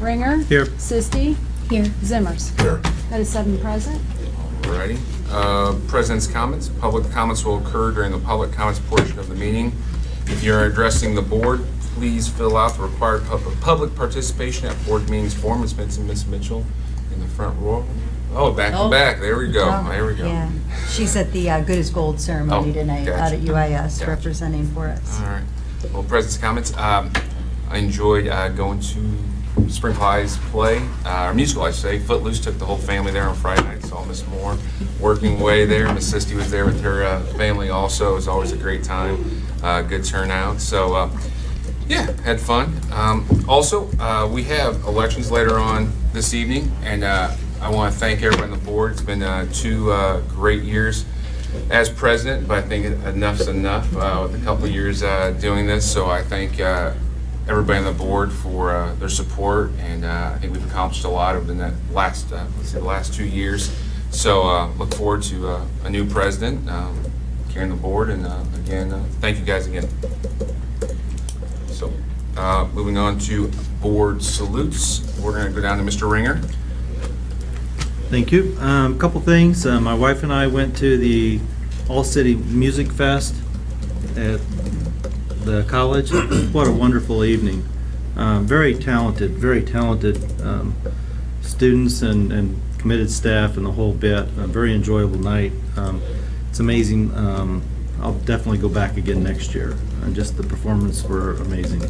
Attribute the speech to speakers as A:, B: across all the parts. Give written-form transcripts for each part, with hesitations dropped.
A: Ringer.
B: Here.
A: Sisti.
C: Here.
A: Zimmers.
D: Here.
A: That is 7 present.
E: Alrighty. President's comments. Public comments will occur during the public comments portion of the meeting. If you're addressing the board, please fill out the required public participation at board meetings form. Miss Mitchell in the front row. Oh, back to back. There we go. There we go.
C: Yeah, she's at the Good as Gold ceremony tonight out at UIS representing for us.
E: All right. Well, President's comments. I enjoyed going to Springfield High's play, or musical, I should say. Footloose. Took the whole family there on Friday night. Saw Miss Moore working away there. Miss Sisti was there with her family also. It was always a great time. Good turnout. So, yeah, had fun. Also, we have elections later on this evening, and I want to thank everyone on the board. It's been 2 great years as president, but I think enough's enough with a couple of years doing this. So I thank everybody on the board for their support, and I think we've accomplished a lot over the last, the last 2 years. So look forward to a new president carrying the board, and again, thank you guys again. So moving on to board salutes, we're going to go down to Mr. Ringer.
B: Thank you. A couple things. My wife and I went to the All-City Music Fest at the college. What a wonderful evening. Very talented students and committed staff and the whole bit. A very enjoyable night. It's amazing. I'll definitely go back again next year. Just the performance were amazing.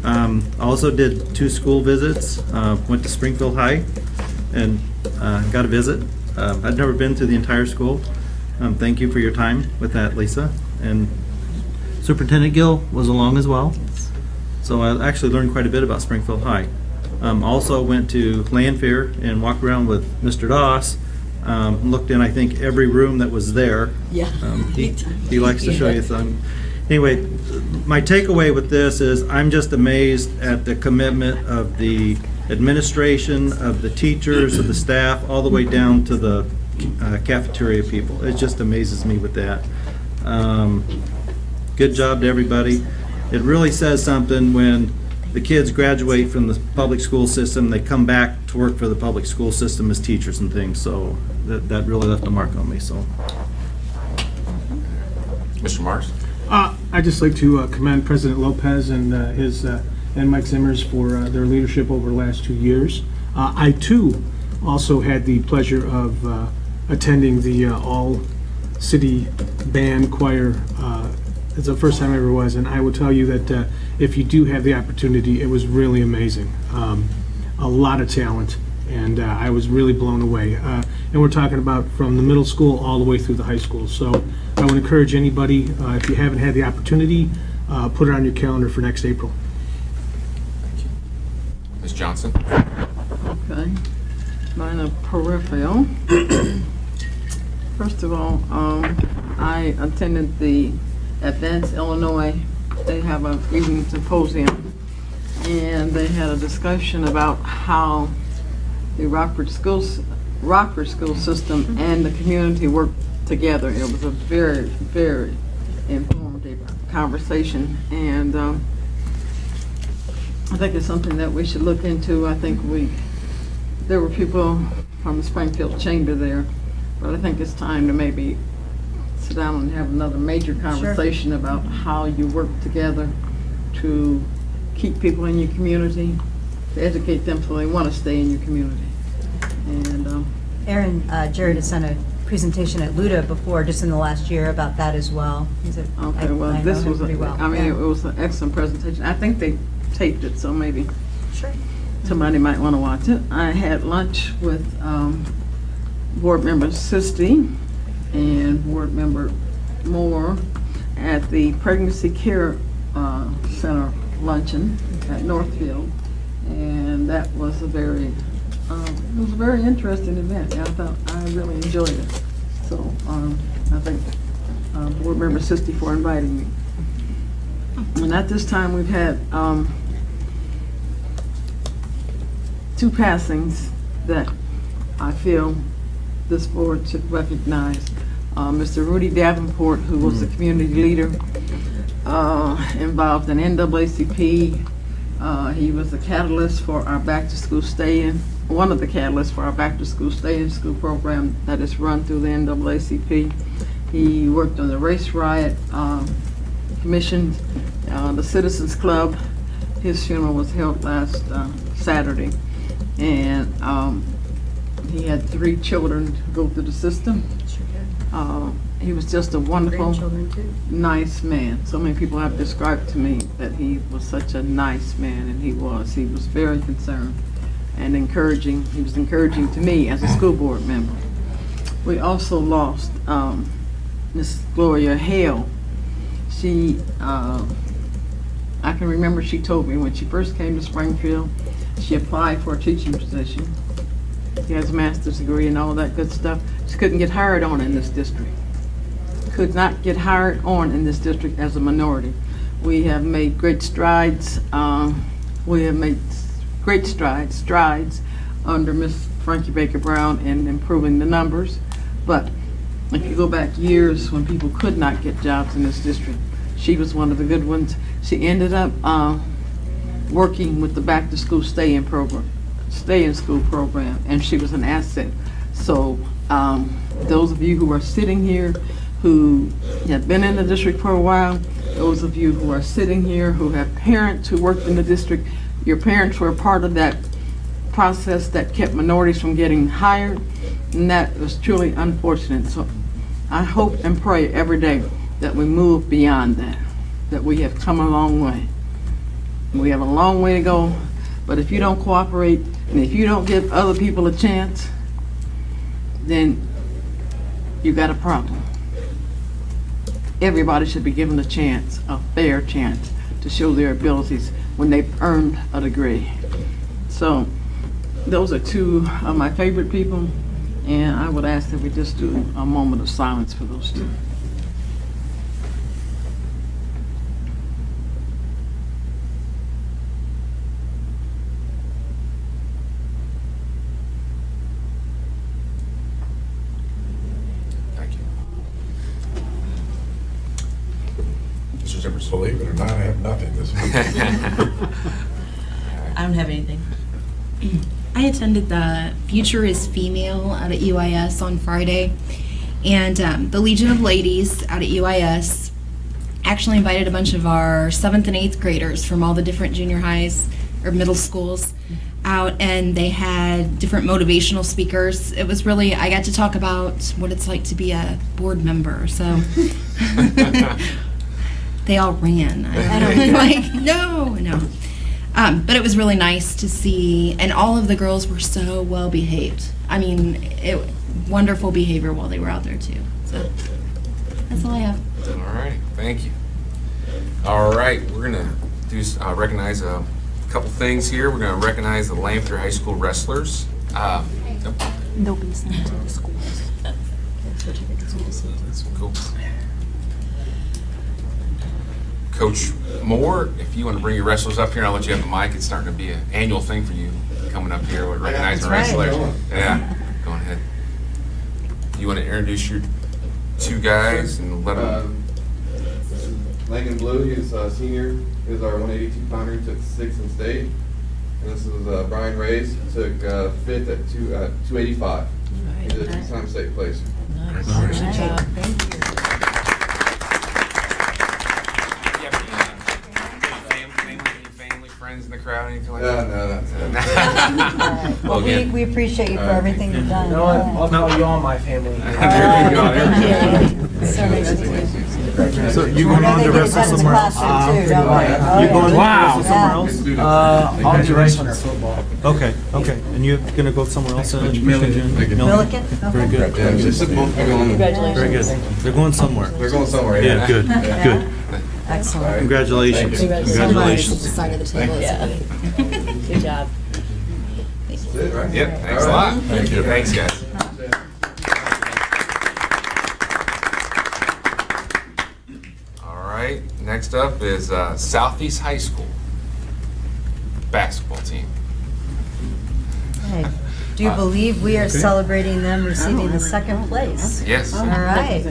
B: I also did 2 school visits. Went to Springfield High and got a visit. I'd never been to the entire school. Thank you for your time with that, Lisa. And Superintendent Gill was along as well. So I actually learned quite a bit about Springfield High. Also went to Landfair and walked around with Mr. Doss. Looked in, I think, every room that was there.
C: Yeah.
B: He likes to show you something. Anyway, my takeaway with this is I'm just amazed at the commitment of the administration, of the teachers, of the staff, all the way down to the cafeteria people. It just amazes me with that. Good job to everybody. It really says something when the kids graduate from the public school system, they come back to work for the public school system as teachers and things. So that really left a mark on me. So,
E: Mr. Mars.
F: I'd just like to commend President Lopez and and Mike Zimmers for their leadership over the last 2 years. I too also had the pleasure of attending the all-city band choir. It's the first time I ever was, and I will tell you that if you do have the opportunity, it was really amazing. A lot of talent, and I was really blown away. And we're talking about from the middle school all the way through the high school. So I would encourage anybody, if you haven't had the opportunity, put it on your calendar for next April.
E: Thank you. Ms. Johnson.
G: Okay. Mine are peripheral. First of all, I attended the Advanced Illinois. They have an evening symposium, and they had a discussion about how the Rockford school system and the community work together. It was a very, very informative conversation, and I think it's something that we should look into. I think there were people from the Springfield Chamber there, but I think it's time to maybe sit down and have another major conversation about how you work together to keep people in your community, to educate them so they want to stay in your community. And
C: Aaron Jared has done a presentation at LUDA before, just in the last year, about that as well.
G: Okay, well, this was pretty well. I mean, it was an excellent presentation. I think they taped it, so maybe somebody might want to watch it. I had lunch with board member Sisti and board member Moore at the Pregnancy Care Center luncheon at Northfield, and that was a very interesting event. I thought I really enjoyed it. So I thank board member Sisti for inviting me. And at this time we've had 2 passings that I feel this board should recognize. Mr. Rudy Davenport, who was the community leader involved in NAACP, He was the catalyst for our back-to-school stay-in, one of the catalysts for our back-to-school stay-in school program that is run through the NAACP. He worked on the Race Riot Commission, the Citizens Club. His funeral was held last Saturday. And he had 3 children go through the system. He was just a wonderful, nice man. So many people have described to me that he was such a nice man, and he was. He was very concerned and encouraging. He was encouraging to me as a school board member. We also lost Miss Gloria Hale. She, I can remember she told me when she first came to Springfield, she applied for a teaching position. She has a master's degree and all that good stuff. She couldn't get hired on in this district. Could not get hired on in this district as a minority. We have made great strides. Strides under Miss Frankie Baker Brown in improving the numbers. But if you go back years when people could not get jobs in this district, she was one of the good ones. She ended up working with the back to school stay-in school program, and she was an asset. So those of you who are sitting here who have been in the district for a while, those of you who are sitting here who have parents who worked in the district, your parents were a part of that process that kept minorities from getting hired, and that was truly unfortunate. So I hope and pray every day that we move beyond that, that we have come a long way. We have a long way to go, but if you don't cooperate and if you don't give other people a chance, then you got a problem. Everybody should be given a chance, a fair chance, to show their abilities when they've earned a degree. So those are 2 of my favorite people, and I would ask that we just do a moment of silence for those 2.
A: Believe it or not, I have nothing this week.
D: I don't have anything. I attended the Future is Female out at UIS on Friday, and the Legion of Ladies out at UIS actually invited a bunch of our 7th and 8th graders from all the different junior highs or middle schools out, and they had different motivational speakers. It was really, I got to talk about what it's like to be a board member, so they all ran. I don't like, no. But it was really nice to see, and all of the girls were so well behaved. I mean, wonderful behavior while they were out there too. So that's all I have.
E: All right, thank you. All right, we're gonna do recognize a couple things here. We're gonna recognize the Lamphter High School wrestlers.
C: They'll be sent to the schools. Certificates will be sent to the schools.
E: Cool. Coach Moore, if you want to bring your wrestlers up here, I'll let you have the mic. It's starting to be an annual thing for you coming up here with recognizing wrestlers. Yeah, go ahead. You want to introduce your 2 guys and let them.
H: This is Langan Blue. He's a senior. He was our 182 pounder. He took 6th in state. And this is Brian Reyes. He took 5th at 285. He did a 2-time state place.
D: Nice.
C: Good job. Thank you.
E: In the crowd, anything like
H: No.
C: Well, we appreciate you for everything you've done.
I: No, I'll call you all my family.
C: So nice to meet you.
B: So you going on to wrestle somewhere else? You going to wrestle somewhere else?
I: I'll be wrestling at football.
B: Okay. And you're going to go somewhere else?
C: Milliken?
B: Very good.
C: Congratulations.
B: Very good. They're going somewhere.
H: They're going somewhere.
B: Yeah, good.
C: Excellent.
B: Congratulations.
D: Congratulations. The side of the table.
C: Yeah.
D: Good job.
E: Yep, thanks a lot.
A: Thank you.
E: Thanks, guys. All right, next up is Southeast High School basketball team.
C: Hey, do you believe we are celebrating them receiving the 2nd place?
E: Yes.
C: All right.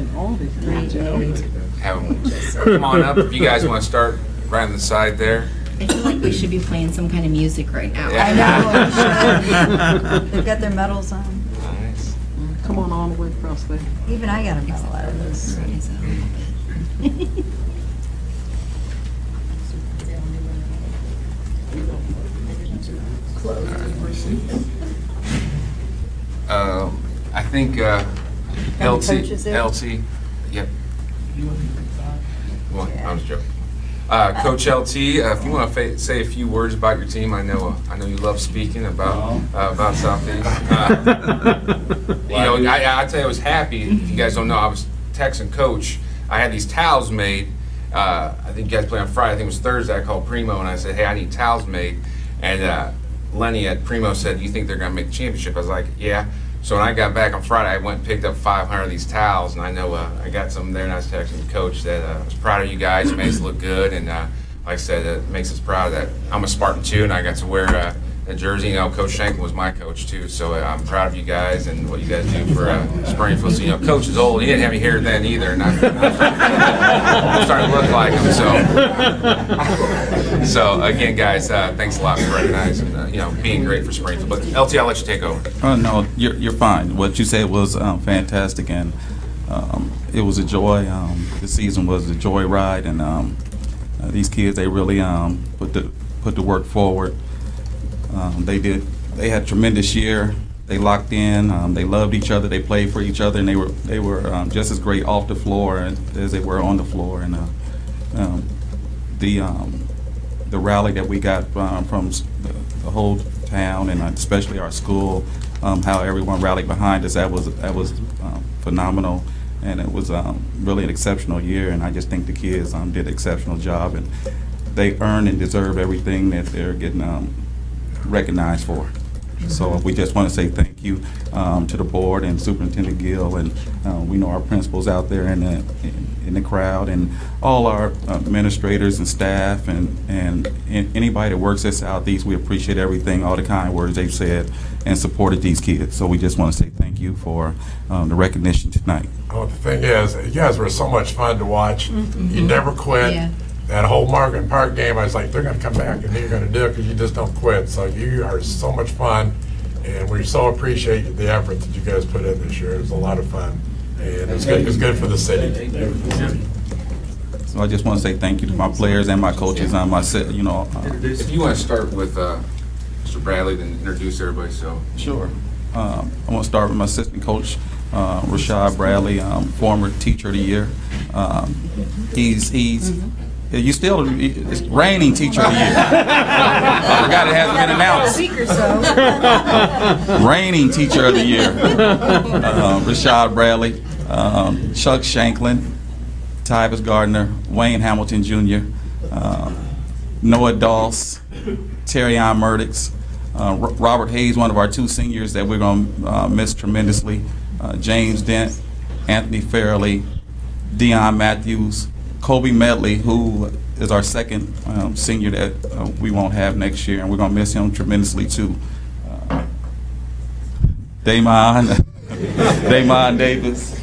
E: Have them come on up. If you guys want to start right on the side there.
D: I feel like we should be playing some kind of music right now.
C: I know. They've got their medals on.
E: Nice.
G: Come on all the way across there.
C: Even I got a medal out of this.
E: I think LT,
C: coaches there?
E: LT, yep. Well, I was joking. Coach LT, if you want to say a few words about your team, I know you love speaking about Southeast. I tell you, I was happy. If you guys don't know, I was texting Coach. I had these towels made. I think you guys play on Friday. I think it was Thursday. I called Primo and I said, "Hey, I need towels made." And Lenny at Primo said, "You think they're going to make the championship?" I was like, "Yeah." So when I got back on Friday, I went and picked up 500 of these towels, and I know I got some there, and I was texting the coach that I was proud of you guys. It makes us look good, and like I said, it makes us proud that I'm a Spartan too, and I got to wear a jersey. You know, Coach Shanklin was my coach too, so I'm proud of you guys and what you guys do for Springfield. So, Coach is old. He didn't have any hair then either, and I'm starting to look like him. So again, guys, thanks a lot for recognizing, being great for Springfield. But LT, I'll let you take over.
J: Oh no, you're fine. What you said was fantastic, and it was a joy. The season was a joy ride, and these kids, they really put the work forward. They had a tremendous year. They locked in. They loved each other. They played for each other, and they were just as great off the floor as they were on the floor. And the rally that we got from the whole town, and especially our school, how everyone rallied behind us, that was phenomenal, and it was really an exceptional year. And I just think the kids did an exceptional job, and they earned and deserve everything that they're getting recognized for. So we just want to say thank you to the board and Superintendent Gill, and we know our principals out there in the crowd, and all our administrators and staff, and anybody that works at Southeast. We appreciate everything, all the kind words they've said and supported these kids. So we just want to say thank you for the recognition tonight.
A: Oh, the thing is, you guys were so much fun to watch.
C: Mm-hmm.
A: You never quit.
D: Yeah.
A: That whole Margaret Park game, I was like, they're going to come back and they're going to do it because you just don't quit. So you are so much fun, and we so appreciate the effort that you guys put in this year. It was a lot of fun, and it was good for the city.
J: So I just want to say thank you to my players and my coaches.
E: If you want to start with Mr. Bradley, then introduce everybody. So
J: Sure. I want to start with my assistant coach, Rashad Bradley, former teacher of the year. He's still reigning teacher of the year. I forgot it hasn't been announced.
C: A week or so.
J: Reigning teacher of the year. Rashad Bradley, Chuck Shanklin, Tyvis Gardner, Wayne Hamilton Jr., Noah Doss, Terrion Murdix, Robert Hayes, one of our two seniors that we're going to miss tremendously, James Dent, Anthony Fairley, Deion Matthews, Kobe Medley, who is our second senior that we won't have next year, and we're going to miss him tremendously too. Damon Davis.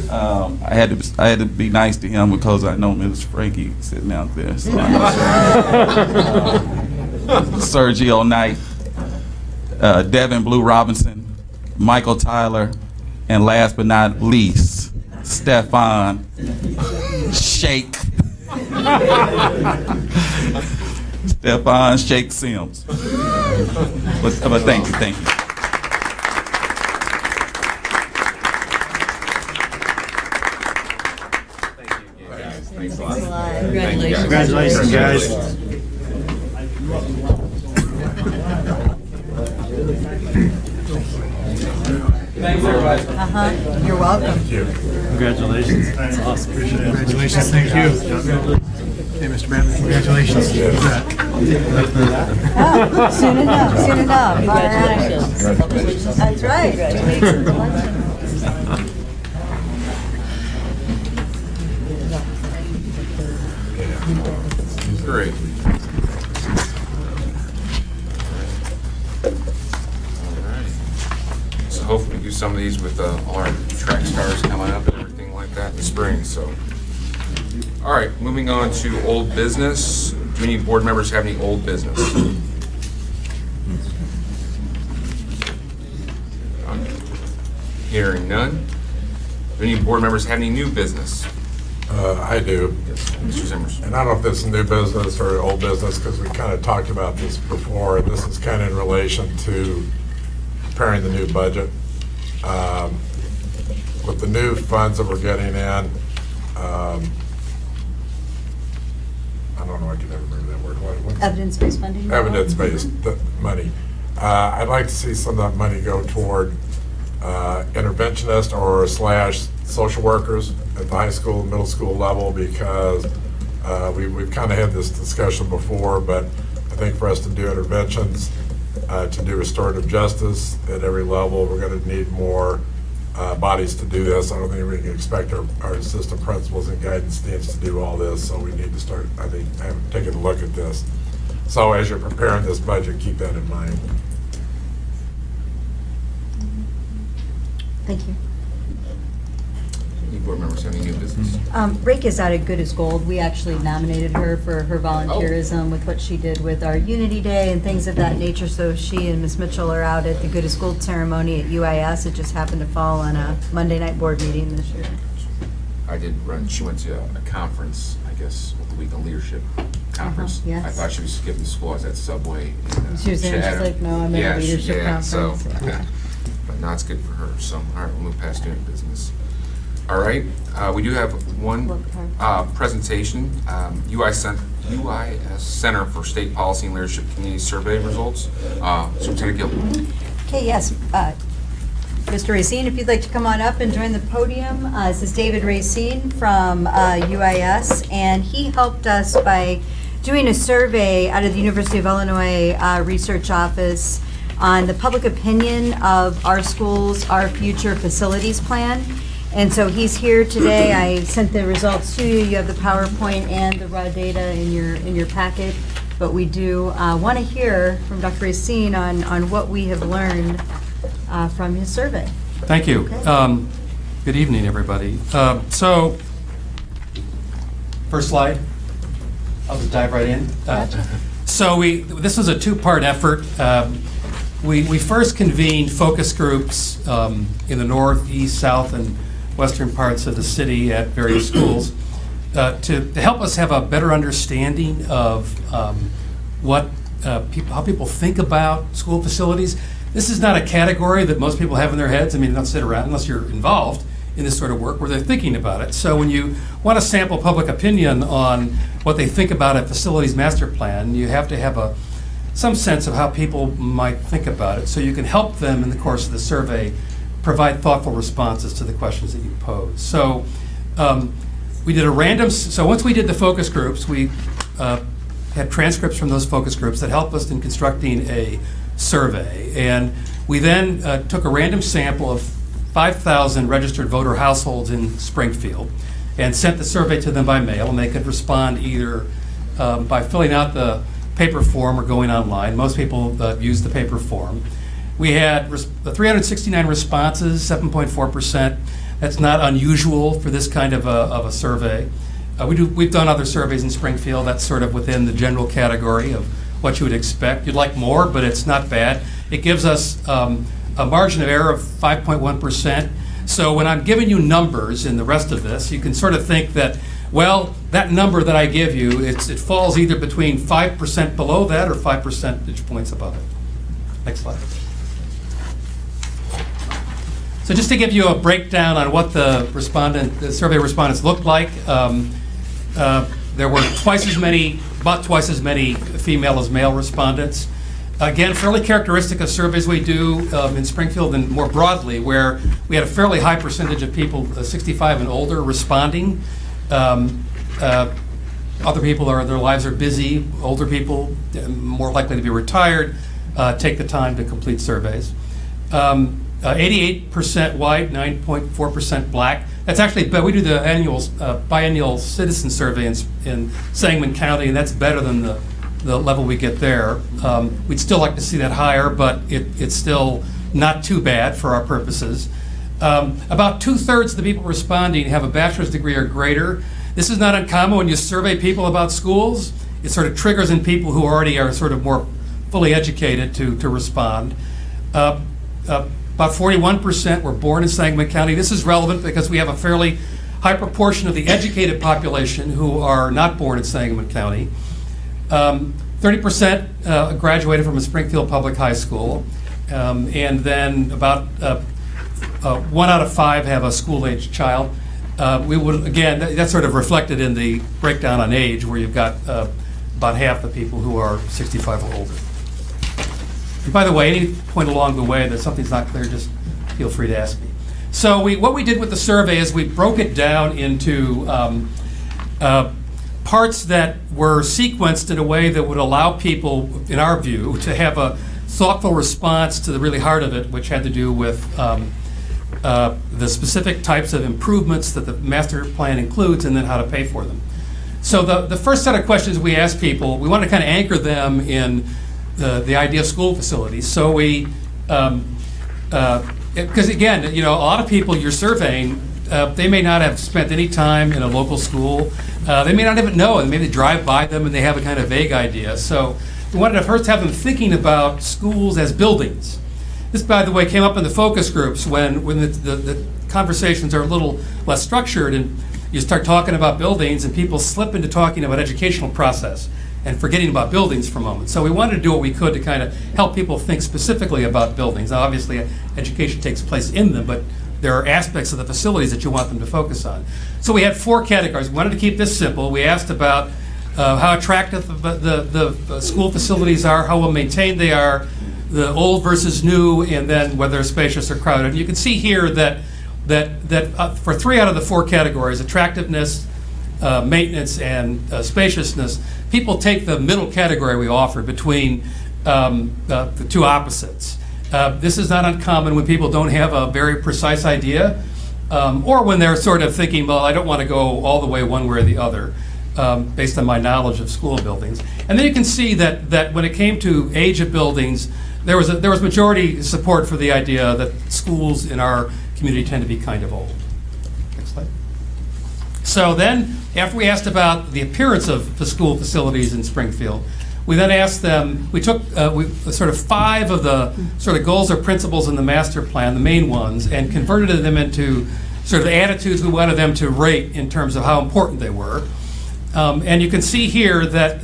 J: I had to be nice to him because I know Ms. Frankie sitting out there. So Sergio Knight, Devin Blue Robinson, Michael Tyler, and last but not least, Stefan Shake. Stefan Shake Sims. But thank you.
E: Thanks a lot.
C: Congratulations.
B: Congratulations, guys.
I: Thanks, everybody.
C: You're welcome.
A: Thank you.
B: Congratulations. That's awesome. Appreciate it.
F: Congratulations, thank you. Hey, Mr. Bradley, congratulations.
C: Oh, soon enough. All right. That's right. 2 weeks of the luncheon.
E: Great. So hopefully we do some of these with all our track stars coming up and everything like that in the spring. So, all right, moving on to old business. Do Do any board members have any old business? Hearing none. Do any board members have any new business?
A: I do.
E: Yes, Mr. Zimmers.
A: And I don't know if this is new business or old business, because we kind of talked about this before, and this is kind of in relation to preparing the new budget. With the new funds that we're getting in, I don't know, I can never remember that word. What's
C: Evidence-based funding?
A: Evidence-based money. I'd like to see some of that money go toward interventionist or / social workers at the high school, middle school level, because we've kind of had this discussion before, but I think for us to do interventions, to do restorative justice at every level, we're going to need more bodies to do this. I don't think we can expect our assistant principals and guidance teams to do all this, so we need to start, I think, taking a look at this. So as you're preparing this budget, keep that in mind.
C: Thank you.
E: Any board members have any new business?
C: Rake is out at Good as Gold. We actually nominated her for her volunteerism with what she did with our Unity Day and things of that nature. So she and Ms. Mitchell are out at the Good as Gold ceremony at UIS. It just happened to fall on a Monday night board meeting this year.
E: I did run, she went to a conference, I guess, with the Week of Leadership conference.
C: Yes.
E: I thought she was skipping school. I was at Subway. And,
C: She was there and she's like, no, I'm at a leadership conference.
E: So,
C: Yeah.
E: but now it's good for her. So, all right, we'll move past doing business. All right, we do have one presentation, UIS Center for State Policy and Leadership Community Survey results. Superintendent Gilpin.
C: Okay, yes. Mr. Racine, if you'd like to come on up and join the podium. This is David Racine from UIS, and he helped us by doing a survey out of the University of Illinois Research Office on the public opinion of our schools, our future facilities plan. And so he's here today. I sent the results to you. You have the PowerPoint and the raw data in your packet. But we do want to hear from Dr. Racine on what we have learned from his survey.
K: Thank you.
C: Okay.
K: Good evening, everybody. So, first slide. I'll just dive right in.
C: Gotcha.
K: So this was a two-part effort. We first convened focus groups in the north, east, south, and western parts of the city at various schools to help us have a better understanding of how people think about school facilities. This is not a category that most people have in their heads. I mean, don't sit around unless you're involved in this sort of work where they're thinking about it. So when you want to sample public opinion on what they think about a facilities master plan, you have to have some sense of how people might think about it, so you can help them in the course of the survey provide thoughtful responses to the questions that you pose. So we did a random, so once we did the focus groups, we had transcripts from those focus groups that helped us in constructing a survey. And we then took a random sample of 5,000 registered voter households in Springfield and sent the survey to them by mail, and they could respond either by filling out the paper form or going online. Most people use the paper form. We had 369 responses, 7.4%. That's not unusual for this kind of a survey. We've done other surveys in Springfield. That's sort of within the general category of what you would expect. You'd like more, but it's not bad. It gives us a margin of error of 5.1%. So when I'm giving you numbers in the rest of this, you can sort of think that, well, that number that I give you, it falls either between 5% below that or 5 percentage points above it. Next slide. So just to give you a breakdown on what the survey respondents looked like, there were about twice as many female as male respondents. Again, fairly characteristic of surveys we do in Springfield and more broadly, where we had a fairly high percentage of people 65 and older responding. Other people, their lives are busy. Older people, more likely to be retired, take the time to complete surveys. 88% white, 9.4% black. That's actually, but we do the biennial citizen survey in Sangamon County, and that's better than the level we get there. We'd still like to see that higher, but it's still not too bad for our purposes. About 2/3 of the people responding have a bachelor's degree or greater. This is not uncommon when you survey people about schools. it sort of triggers in people who already are sort of more fully educated to respond. About 41% were born in Sangamon County. This is relevant because we have a fairly high proportion of the educated population who are not born in Sangamon County. 30% graduated from a Springfield public high school, and then about 1 out of 5 have a school-age child. We would, again, that's sort of reflected in the breakdown on age, where you've got about half the people who are 65 or older. And by the way, any point along the way that something's not clear, just feel free to ask me. So what we did with the survey is we broke it down into parts that were sequenced in a way that would allow people, in our view, to have a thoughtful response to the really heart of it, which had to do with the specific types of improvements that the master plan includes, and then how to pay for them. So the first set of questions we asked people, we want to kind of anchor them in the idea of school facilities. So we, because again, a lot of people you're surveying, they may not have spent any time in a local school. They may not even know it. Maybe they drive by them and they have a kind of vague idea. So we wanted to first have them thinking about schools as buildings. This, by the way, came up in the focus groups when the conversations are a little less structured and you start talking about buildings and people slip into talking about educational process and forgetting about buildings for a moment. So we wanted to do what we could to kind of help people think specifically about buildings. Now, obviously, education takes place in them, but there are aspects of the facilities that you want them to focus on. So we had 4 categories. We wanted to keep this simple. We asked about how attractive the school facilities are, how well maintained they are, the old versus new, and then whether they're spacious or crowded. And you can see here that for 3 out of the 4 categories, attractiveness, maintenance, and spaciousness, people take the middle category we offered between the 2 opposites. This is not uncommon when people don't have a very precise idea, or when they're sort of thinking, well, I don't want to go all the way one way or the other, based on my knowledge of school buildings. And then you can see that when it came to age of buildings, there was majority support for the idea that schools in our community tend to be kind of old. Next slide. So then, after we asked about the appearance of the school facilities in Springfield, we then asked them, we took sort of 5 of the sort of goals or principles in the master plan, the main ones, and converted them into sort of attitudes we wanted them to rate in terms of how important they were. And you can see here that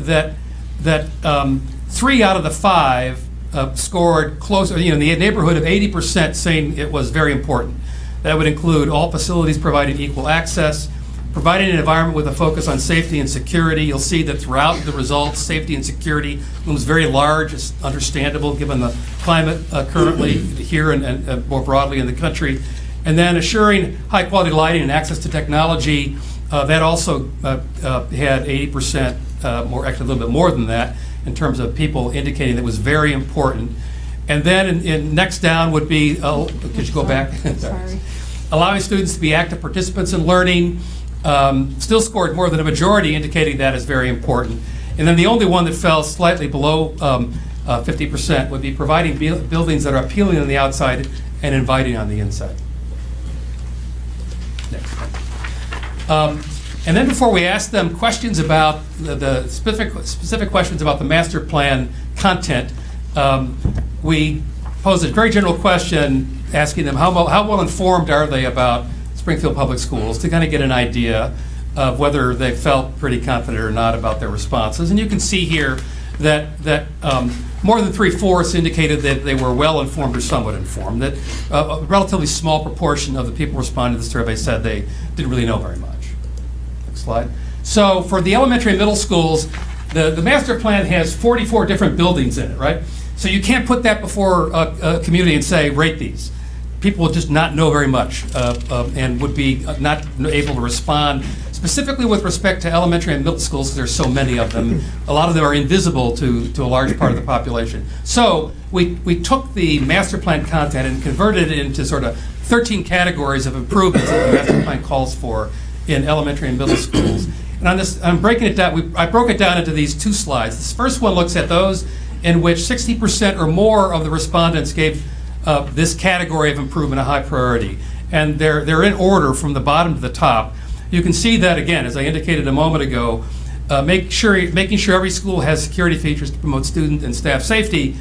K: 3 out of the 5 scored close, in the neighborhood of 80%, saying it was very important. That would include all facilities providing equal access, providing an environment with a focus on safety and security. You'll see that throughout the results, safety and security looms very large. It's understandable given the climate currently here and more broadly in the country. And then assuring high quality lighting and access to technology, that also had 80% more, actually a little bit more than that, in terms of people indicating that was very important. And then next down would be, could you go back?
C: Sorry.
K: Allowing students to be active participants in learning, still scored more than a majority, indicating that is very important. And then the only one that fell slightly below 50% would be providing buildings that are appealing on the outside and inviting on the inside. Next. And then before we ask them questions about the specific questions about the master plan content, we posed a very general question asking them how well informed are they about Springfield Public Schools, to kind of get an idea of whether they felt pretty confident or not about their responses. And you can see here that more than 3/4 indicated that they were well informed or somewhat informed, that a relatively small proportion of the people responding to the survey said they didn't really know very much. Next slide. So for the elementary and middle schools, the master plan has 44 different buildings in it, right? So you can't put that before a community and say, rate these. People will just not know very much and would be not able to respond, specifically with respect to elementary and middle schools, because there's so many of them. A lot of them are invisible to a large part of the population. So we took the master plan content and converted it into sort of 13 categories of improvements that the master plan calls for in elementary and middle schools. And on this, I'm breaking it down. I broke it down into these 2 slides. This first one looks at those in which 60% or more of the respondents gave this category of improvement a high priority. And they're in order from the bottom to the top. You can see that, again, as I indicated a moment ago, making sure every school has security features to promote student and staff safety,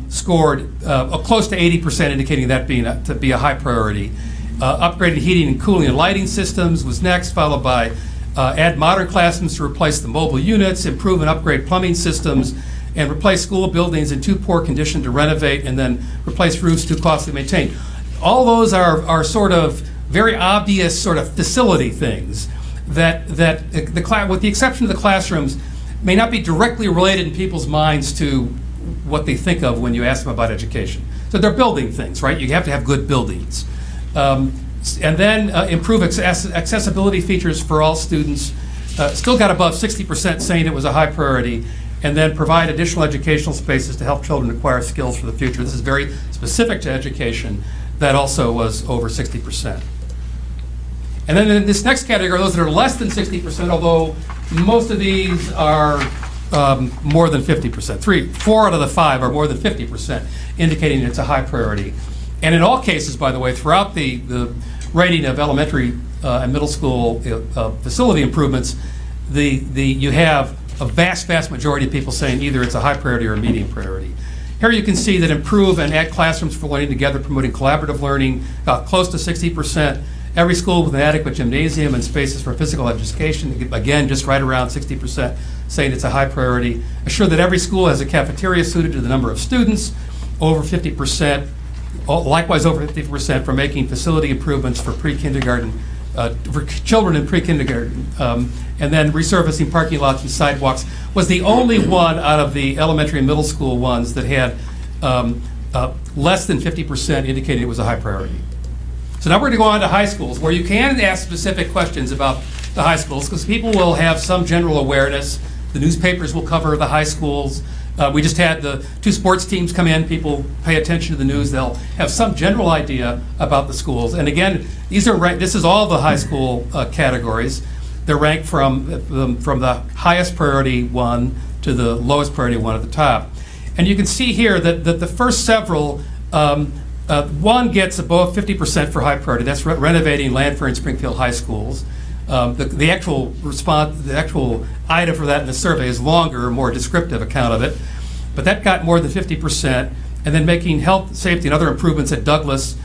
K: scored close to 80%, indicating that to be a high priority. Upgraded heating and cooling and lighting systems was next, followed by add modern classrooms to replace the mobile units, improve and upgrade plumbing systems, and replace school buildings in too poor condition to renovate, and then replace roofs too costly to maintain. All those are sort of very obvious sort of facility things that with the exception of the classrooms, may not be directly related in people's minds to what they think of when you ask them about education. So they're building things, right? You have to have good buildings. And then improve accessibility features for all students. Still got above 60% saying it was a high priority. And then provide additional educational spaces to help children acquire skills for the future. This is very specific to education. That also was over 60%. And then in this next category, those that are less than 60%, although most of these are more than 50%. 4 out of the 5 are more than 50%, indicating it's a high priority. And in all cases, by the way, throughout the rating of elementary and middle school facility improvements, you have a vast majority of people saying either it's a high priority or a medium priority. Here you can see that improve and add classrooms for learning together, promoting collaborative learning, got close to 60%. Every school with an adequate gymnasium and spaces for physical education, again, just right around 60%, saying it's a high priority. Assure that every school has a cafeteria suited to the number of students, over 50%. Likewise, over 50% for making facility improvements for pre-kindergarten, for children in pre-kindergarten. And then resurfacing parking lots and sidewalks was the only one out of the elementary and middle school ones that had less than 50% indicating it was a high priority. So now we're going to go on to high schools, where you can ask specific questions about the high schools, because people will have some general awareness. The newspapers will cover the high schools. We just had the 2 sports teams come in. People pay attention to the news. They'll have some general idea about the schools. And again, this is all the high school categories. They're ranked from the highest priority one to the lowest priority one at the top. And you can see here that the first several, one gets above 50% for high priority. That's renovating Lanford and Springfield high schools. The actual response, the actual item for that in the survey is longer, more descriptive account of it. But that got more than 50%. And then making health, safety, and other improvements at Douglas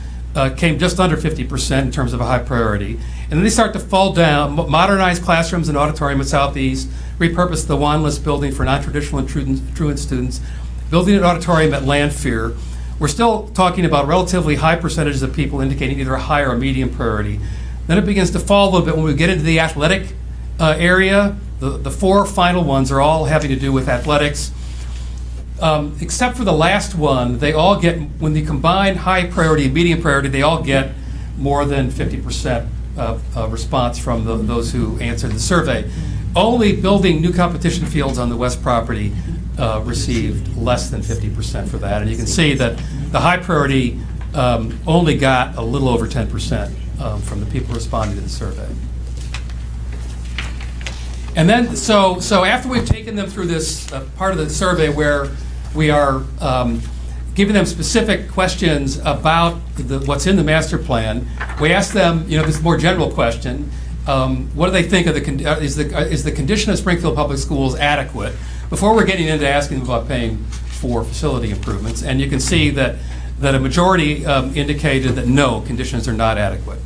K: came just under 50% in terms of a high priority. And then they start to fall down. Modernize classrooms and auditorium at Southeast. Repurpose the Wanless building for non-traditional and truant students. Building an auditorium at Lanphier. We're still talking about relatively high percentages of people indicating either a high or a medium priority. Then it begins to fall a little bit when we get into the athletic area. The 4 final ones are all having to do with athletics. Except for the last one, they all get, when they combine high priority and medium priority, they all get more than 50% response from those who answered the survey. Only building new competition fields on the west property received less than 50% for that. And you can see that the high priority only got a little over 10% from the people responding to the survey. And then, so after we've taken them through this part of the survey where we are giving them specific questions about what's in the master plan, we ask them, this more general question, what do they think of is the condition of Springfield Public Schools adequate, before we're getting into asking them about paying for facility improvements. And you can see that a majority indicated that no, conditions are not adequate.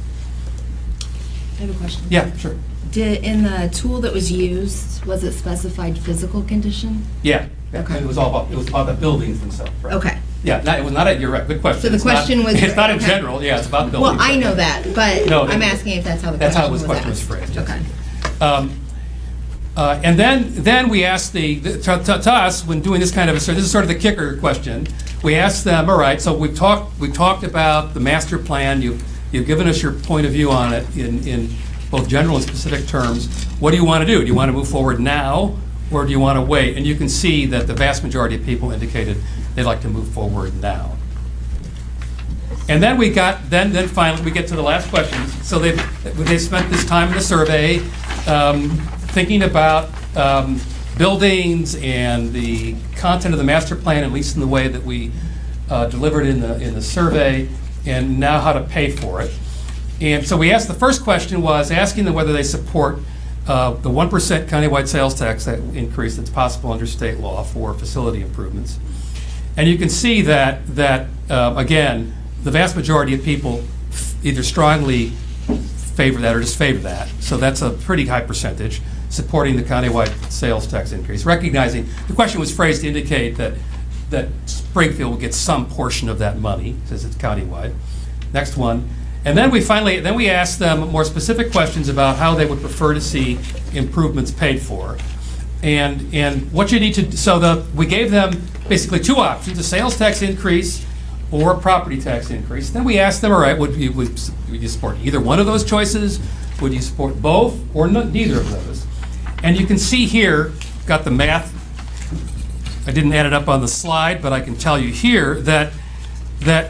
D: I have a question.
K: Yeah, sure.
D: In the tool that was used, was it specified physical condition?
K: Yeah.
D: Okay.
K: It was about the buildings themselves. Right?
D: Okay.
K: Yeah, it was not. You're right. Good question.
D: So the question was.
K: It's not in
D: okay.
K: general. Yeah, it's about buildings.
D: Well, I know that, but
K: no,
D: I'm asking if that's how the
K: question was phrased. Yes.
D: Okay.
K: And then we asked to us when doing this kind of a survey. This is sort of the kicker question. We asked them, all right. So we've talked about the master plan. You've given us your point of view on it in both general and specific terms. What do you want to do? Do you want to move forward now, or do you want to wait? And you can see that the vast majority of people indicated they'd like to move forward now. And then then finally we get to the last questions. So they spent this time in the survey thinking about buildings and the content of the master plan, at least in the way that we delivered in the survey, and now how to pay for it. And so we asked, the first question was asking them whether they support the 1% countywide sales tax that increase that's possible under state law for facility improvements. And you can see that again, the vast majority of people either strongly favor that or just favor that. So that's a pretty high percentage supporting the countywide sales tax increase. Recognizing the question was phrased to indicate that Springfield will get some portion of that money, since it's countywide. Next one. And then we asked them more specific questions about how they would prefer to see improvements paid for. And what you need to, we gave them basically two options, a sales tax increase or a property tax increase. Then we asked them, all right, would you support either one of those choices? Would you support both or neither of those? And you can see here, got the math. I didn't add it up on the slide, but I can tell you here that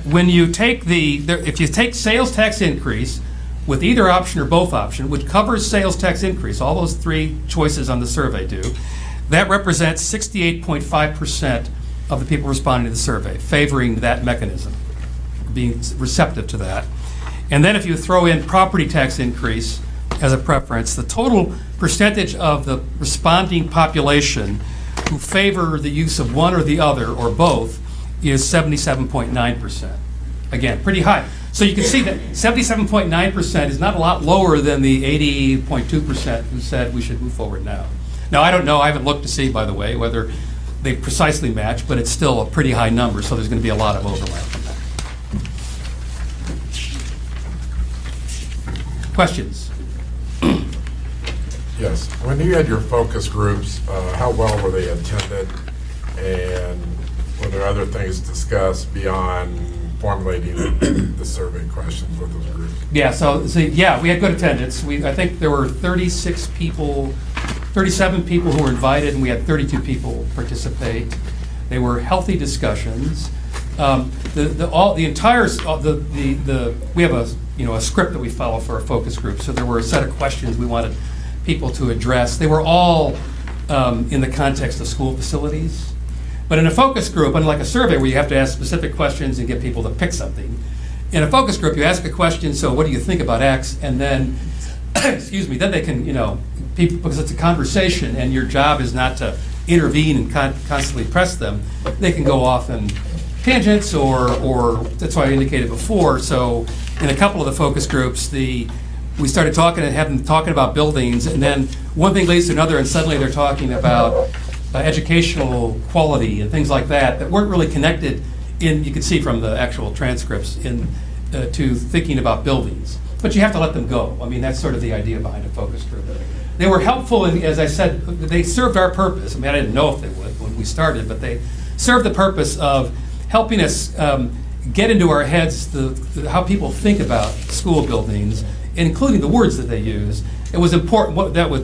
K: when you take if you take sales tax increase with either option or both option, which covers sales tax increase, all those three choices on the survey do, that represents 68.5% of the people responding to the survey, favoring that mechanism, being receptive to that. And then if you throw in property tax increase as a preference, the total percentage of the responding population who favor the use of one or the other or both is 77.9%. Again, pretty high. So you can see that 77.9% is not a lot lower than the 80.2% who said we should move forward now. Now, I don't know, I haven't looked to see, by the way, whether they precisely match, but it's still a pretty high number, so there's going to be a lot of overlap in that. Questions?
A: Yes. When you had your focus groups, how well were they attended? And were there other things discussed beyond formulating the survey questions with those groups?
K: Yeah, so yeah, we had good attendance. I think there were 37 people who were invited, and we had 32 people participate. They were healthy discussions. We have a script that we follow for our focus group. So there were a set of questions we wanted people to address. They were all in the context of school facilities. But in a focus group, unlike a survey where you have to ask specific questions and get people to pick something, in a focus group you ask a question, so what do you think about X? And then, excuse me, then they can, people, because it's a conversation and your job is not to intervene and constantly press them, they can go off in tangents or that's why I indicated before. So in a couple of the focus groups, we started talking and having them talking about buildings, and then one thing leads to another, and suddenly they're talking about educational quality and things like that weren't really connected you can see from the actual transcripts to thinking about buildings. But you have to let them go. I mean, that's sort of the idea behind a focus group. They were helpful, and as I said, they served our purpose. I mean, I didn't know if they would when we started, but they served the purpose of helping us get into our heads how people think about school buildings, including the words that they use. It was important,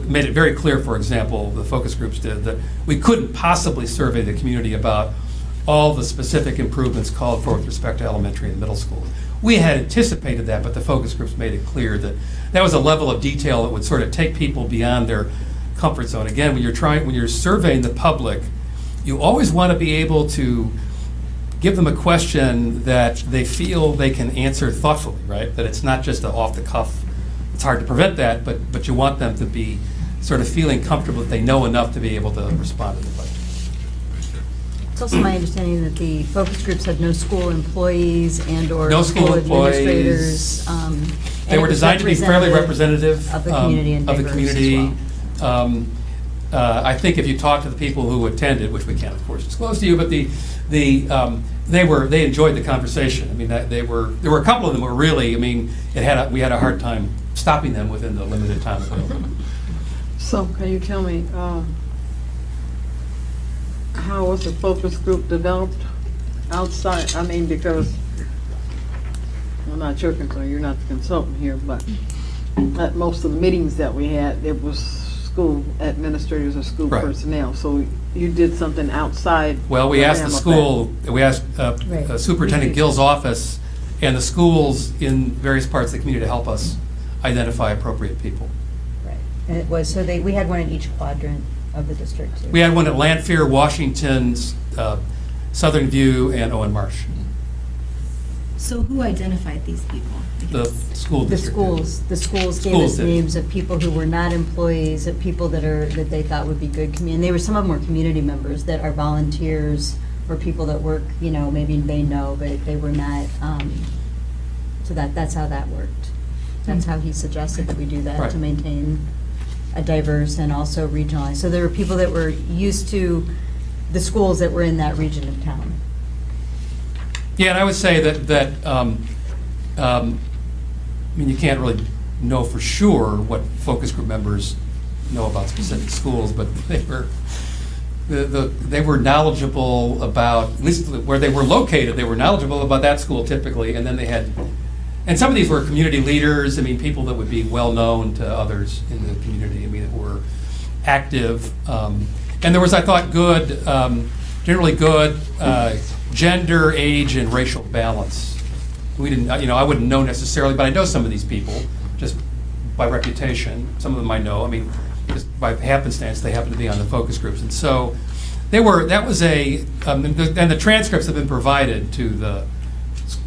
K: made it very clear, for example, the focus groups did, that we couldn't possibly survey the community about all the specific improvements called for with respect to elementary and middle school. We had anticipated that, but the focus groups made it clear that that was a level of detail that would sort of take people beyond their comfort zone. Again, when you're surveying the public, you always want to be able to give them a question that they feel they can answer thoughtfully, right? That it's not just an off the cuff. It's hard to prevent that, but you want them to be sort of feeling comfortable that they know enough to be able to respond to the question.
C: It's also my understanding that the focus groups had no school employees and/or
K: no
C: school
K: employees.
C: administrators.
K: They were designed to be fairly representative
C: of the community and
K: of the community.
C: As well.
K: I think if you talk to the people who attended, which we can't of course disclose to you, but they enjoyed the conversation. I mean, there were a couple of them were really. I mean, we had a hard time stopping them within the limited time available.
G: So, can you tell me how was the focus group developed outside? I mean, because I'm not your concern. You're not the consultant here, but at most of the meetings that we had, it was school administrators or school personnel. So you did something outside.
K: Well, we asked the school. We asked Superintendent Gill's office and the schools in various parts of the community to help us identify appropriate people.
C: Right, and it was we had one in each quadrant of the district too.
K: We had one at Lanphier, Washington, Southern View, and Owen Marsh.
D: So who identified these people?
K: The school
C: The
K: district.
C: schools gave
K: Schools
C: us
K: did.
C: names of people who were not employees, of people that they thought would be good community. Some of them were community members that are volunteers or people that work, maybe they know, but they were not, so that's how that worked. That's how he suggested that we do that,
K: Right.
C: to maintain a diverse and also regionalized. So there were people that were used to the schools that were in that region of town.
K: Yeah, and I would say that I mean, you can't really know for sure what focus group members know about specific schools, but they were knowledgeable about, at least where they were located, they were knowledgeable about that school typically, and then they had, and some of these were community leaders, I mean, people that would be well-known to others in the community, I mean, that were active. And there was, I thought, good, generally good gender, age, and racial balance. We didn't, I wouldn't know necessarily, but I know some of these people just by reputation. Some of them I know. I mean, just by happenstance, they happen to be on the focus groups, and so they were. That was and the transcripts have been provided to the.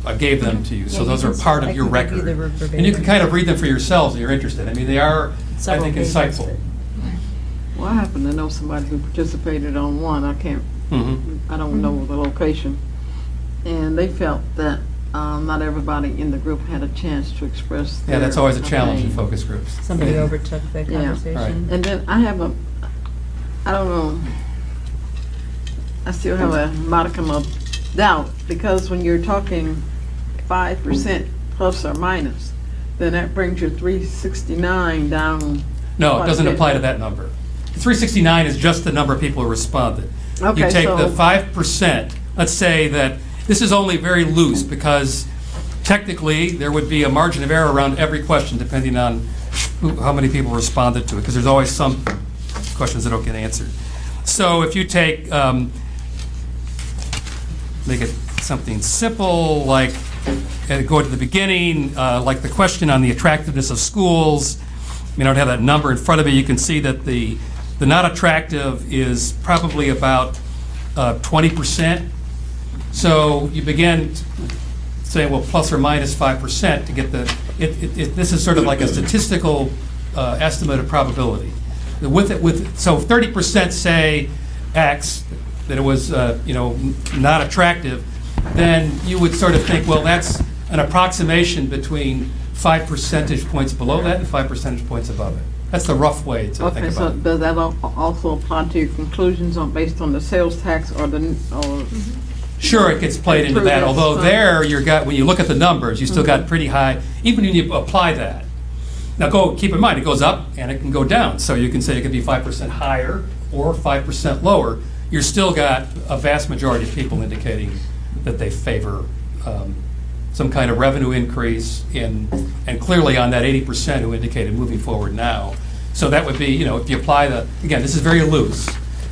K: I gave them to you, so
C: Yeah,
K: those
C: you
K: are
C: can-
K: part
C: I
K: of your
C: can give you
K: record,
C: the verbatim.
K: and you can kind of read them for yourselves if you're interested. I mean, they are, I
C: Several
K: think,
C: pages,
K: insightful.
C: but-
G: Well, I happen to know somebody who participated on one. I can't,
K: Mhm.
G: I don't know the location. And they felt that not everybody in the group had a chance to express
K: Yeah, that's always a
G: their
K: challenge in
G: opinion.
K: focus groups.
C: Somebody overtook the
G: Yeah.
C: conversation.
G: And then I have I don't know, I still have a modicum of doubt, because when you're talking 5% plus or minus, then that brings your 369 down.
K: No,
G: quite
K: it
G: a
K: doesn't
G: bit.
K: apply to that number. 369 is just the number of people who responded.
G: Okay,
K: You take the
G: so-
K: 5%, let's say that, this is only very loose, because technically, there would be a margin of error around every question, depending on how many people responded to it, because there's always some questions that don't get answered. So if you take, make it something simple, like, go to the beginning, like the question on the attractiveness of schools. I don't have that number in front of me. You can see that the not attractive is probably about 20%. So you begin saying, well, plus or minus 5% to get the, this is sort of like a statistical estimate of probability. So 30% say X, that it was, not attractive, then you would sort of think, well, that's an approximation between 5 percentage points below that and 5 percentage points above it. That's the rough way to think
G: Okay, so
K: about it.
G: does that also apply to your conclusions based on the sales tax or the, or?
K: Sure, it gets played into that,
G: Improvements,
K: although there, when you look at the numbers, you still got pretty high, even when you apply that. Now keep in mind, it goes up and it can go down, so you can say it could be 5% higher or 5% lower. You're still got a vast majority of people indicating that they favor some kind of revenue increase and clearly on that 80% who indicated moving forward now. So that would be, if you apply again, this is very loose.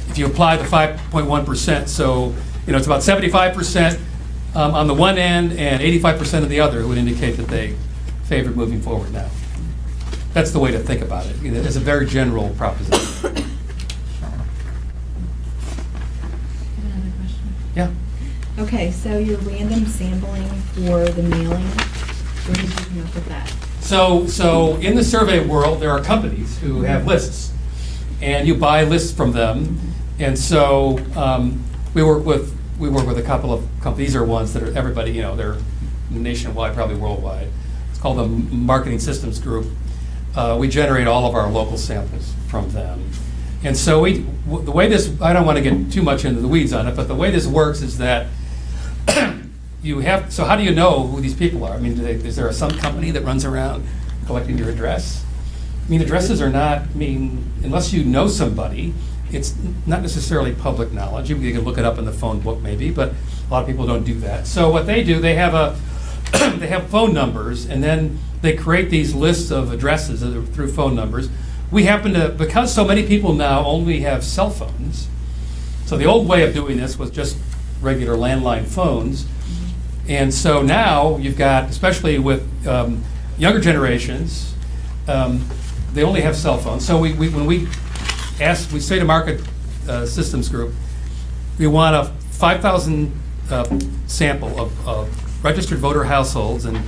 K: If you apply the 5.1%, so, it's about 75% on the one end and 85% on the other who would indicate that they favor moving forward now. That's the way to think about it. It's a very general proposition.
D: Another question.
K: Yeah.
D: Okay, so your random sampling for the mailing, where did you come up with that?
K: So in the survey world, there are companies who have lists, and you buy lists from them. And so we work with a couple of companies. These are ones that are everybody, they're nationwide, probably worldwide. It's called the Marketing Systems Group. We generate all of our local samples from them. And so the way this, I don't want to get too much into the weeds on it, but the way this works is that so how do you know who these people are? I mean, is there some company that runs around collecting your address? I mean, addresses are not, unless you know somebody, it's not necessarily public knowledge. You can look it up in the phone book maybe, but a lot of people don't do that. So what they do, they have they have phone numbers, and then they create these lists of addresses through phone numbers. We happen to, because so many people now only have cell phones, so the old way of doing this was just regular landline phones. And so now you've got, especially with younger generations, they only have cell phones. So when we say to Market Systems Group, we want a 5,000 sample of registered voter households, and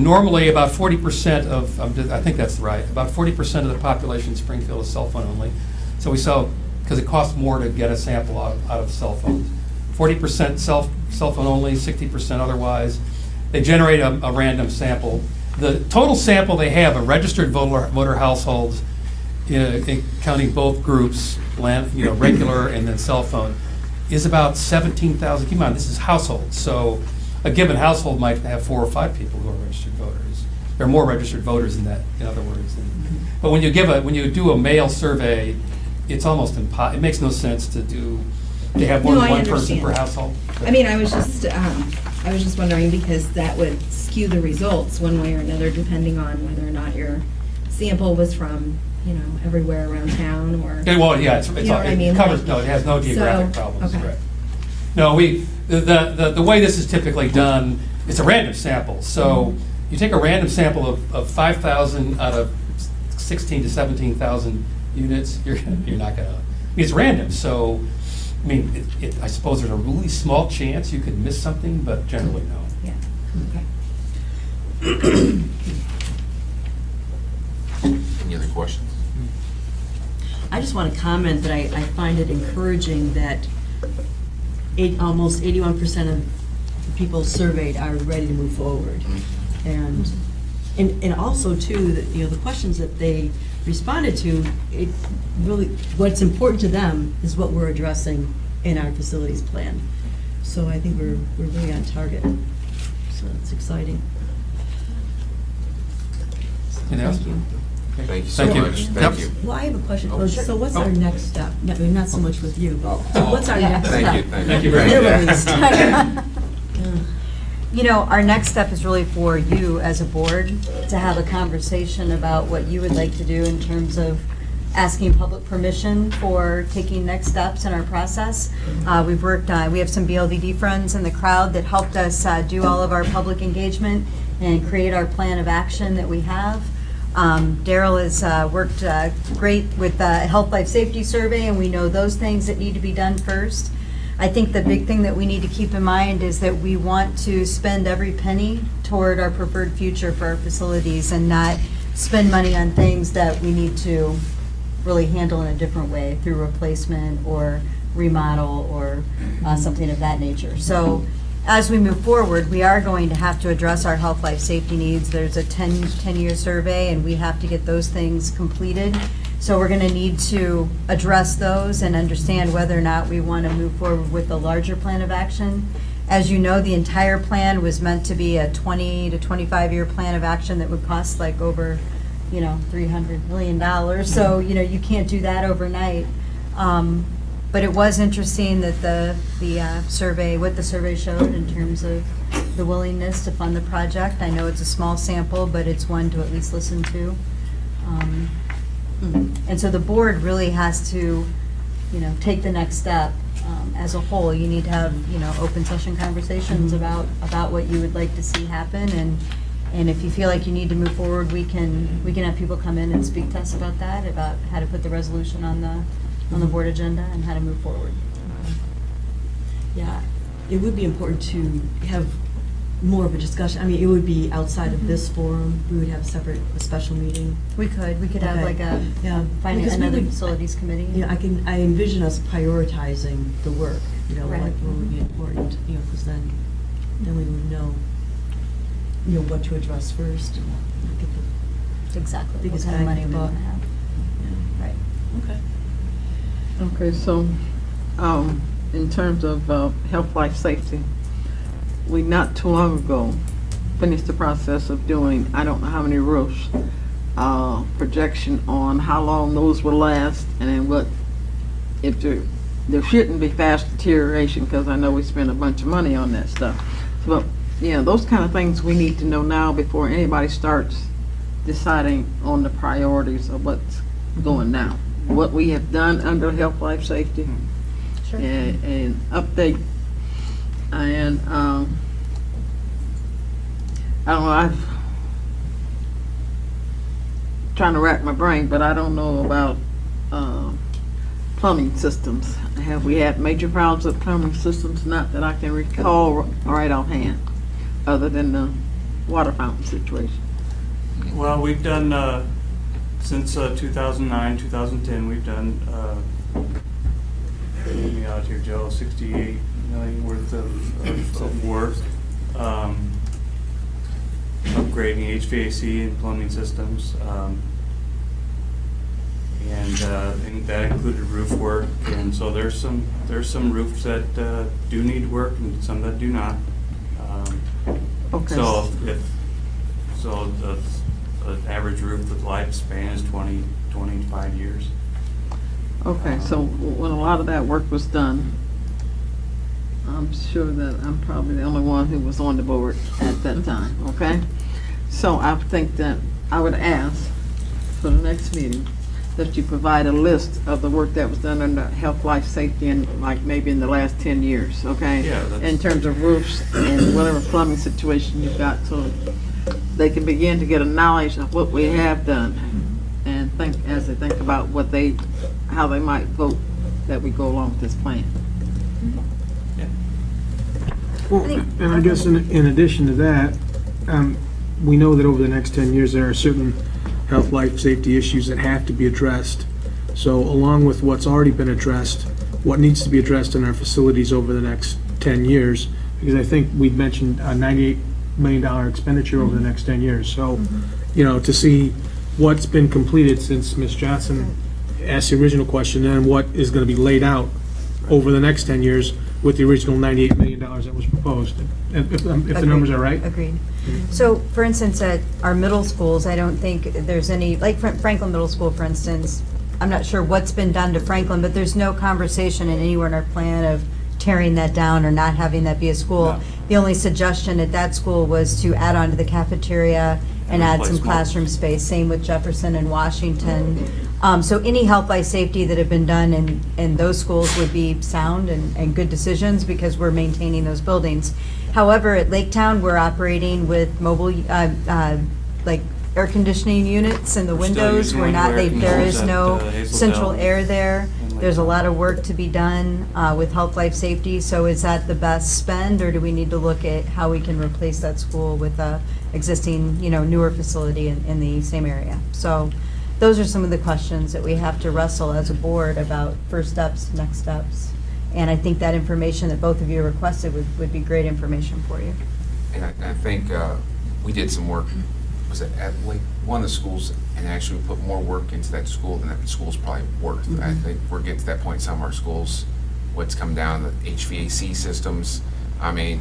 K: normally about 40% of, I think that's right, about 40% of the population in Springfield is cell phone only. So we saw, because it costs more to get a sample out of cell phones. 40% cell phone only, 60% otherwise. They generate a random sample. The total sample they have of registered voter households, counting both groups, regular and then cell phone, is about 17,000. Keep in mind, this is households. So a given household might have 4 or 5 people who are registered voters. There are more registered voters than that, in other words. But when you do a mail survey, it's almost impossible. It makes no sense to have more than one person per household.
D: I mean, I was just wondering, because that would skew the results one way or another, depending on whether or not your sample was from, everywhere around town, or.
K: Well, yeah, it's
D: you know what I mean?
K: it covers, no, it has no geographic problems.
D: Okay.
K: Correct. No, the way this is typically done, it's a random sample. So you take a random sample of 5,000 out of 16 to 17,000 units, you're not gonna. I mean, it's random, so I mean, I suppose there's a really small chance you could miss something, but generally no.
D: Yeah. Okay.
E: Any other questions?
L: I just want to comment that I find it encouraging that almost 81% of the people surveyed are ready to move forward, and also too that the questions that they responded to, it really what's important to them is what we're addressing in our facilities plan. So I think we're really on target. So it's exciting.
K: Anything else?
L: Thank you.
E: Thank you so much. Thank you.
L: Well, I have a question.
E: Oh, sure.
L: So what's our next step? Not so much with you, but so what's our next step?
E: Thank you.
C: Our next step is really for you as a board to have a conversation about what you would like to do in terms of asking public permission for taking next steps in our process. We have some BLDD friends in the crowd that helped us do all of our public engagement and create our plan of action that we have. Daryl has worked great with the Health Life Safety Survey, and we know those things that need to be done first. I think the big thing that we need to keep in mind is that we want to spend every penny toward our preferred future for our facilities and not spend money on things that we need to really handle in a different way through replacement or remodel or something of that nature. So as we move forward, we are going to have to address our health, life, safety needs. There's a 10-year survey, and we have to get those things completed. So we're going to need to address those and understand whether or not we want to move forward with a larger plan of action. As you know, the entire plan was meant to be a 20 to 25-year plan of action that would cost like over, $300 million. So, you can't do that overnight. But it was interesting that the survey, what the survey showed in terms of the willingness to fund the project. I know it's a small sample, but it's one to at least listen to. And so the board really has to, take the next step as a whole. You need to have, open session conversations about what you would like to see happen, and if you feel like you need to move forward, we can have people come in and speak to us about that, about how to put the resolution on the board agenda and how to move forward.
L: Yeah, it would be important to have more of a discussion. I mean, it would be outside of this forum. We would have a special meeting.
C: We could have like a another facilities committee.
L: I envision us prioritizing the work.
C: Right.
L: Like what would be important. Because then we would know. What to address first. And get the
C: exactly.
L: Biggest
C: what kind of money
L: bang
C: we
L: for
C: want to
L: buck.
C: have.
L: Yeah.
C: Right.
L: Okay.
G: Okay, so in terms of health, life, safety, we not too long ago finished the process of doing, I don't know how many roofs, projection on how long those will last, and then what, if there shouldn't be fast deterioration, because I know we spend a bunch of money on that stuff. So, those kind of things we need to know now before anybody starts deciding on the priorities of what's going now. What we have done under health, life, safety,
C: Sure.
G: and update. And I don't know, I'm trying to rack my brain, but I don't know about plumbing systems. Have we had major problems with plumbing systems? Not that I can recall right offhand. other than the water fountain situation?
I: Well, we've done, since 2009, 2010, we've done, help me out here, Joe, 68 million worth of work. Upgrading HVAC and plumbing systems. And that included roof work, and so there's some roofs that do need work and some that do not.
G: Okay.
I: So the average roof with lifespan is 25 years.
G: Okay, so when a lot of that work was done, I'm sure that I'm probably the only one who was on the board at that time, okay? So I think that I would ask for the next meeting that you provide a list of the work that was done under health, life, safety, and like maybe in the last 10 years, okay?
I: Yeah, that's-
G: in terms of roofs and whatever plumbing situation you've got, so they can begin to get a knowledge of what we have done and think, as they think about how they might vote that we go along with this plan.
F: Well, and I guess in addition to that, we know that over the next 10 years, there are certain health, life, safety issues that have to be addressed. So along with what's already been addressed, what needs to be addressed in our facilities over the next 10 years, because I think we've mentioned a $98 million expenditure over the next 10 years. So, you know, to see what's been completed since Ms. Johnson asked the original question, and what is going to be laid out over the next 10 years with the original $98 million that was proposed, if the numbers are right.
C: Agreed. So, for instance, at our middle schools, I don't think there's any, like Franklin Middle School, for instance, I'm not sure what's been done to Franklin, but there's no conversation anywhere in our plan of tearing that down or not having that be a school.
I: No.
C: The only suggestion at that school was to add on to the cafeteria and add some
I: replace more.
C: classroom space. Same with Jefferson and Washington. So any health by safety that have been done in those schools would be sound and good decisions because we're maintaining those buildings. However, at Laketown, we're operating with mobile, like air conditioning units in the
I: We're still
C: windows.
I: using
C: We're not,
I: window air
C: there is
I: controls
C: no
I: at, Hazeldale
C: central air there.
I: and
C: There's a
I: Laketown.
C: lot of work to be done with health, life, safety. So is that the best spend, or do we need to look at how we can replace that school with a existing, newer facility in the same area? So those are some of the questions that we have to wrestle as a board about first steps, next steps. And I think that information that both of you requested would be great information for you.
E: And I think we did some work, was it at one of the schools, and actually we put more work into that school than that school's probably worth. I think we're getting to that point in some of our schools, what's come down, the HVAC systems. I mean,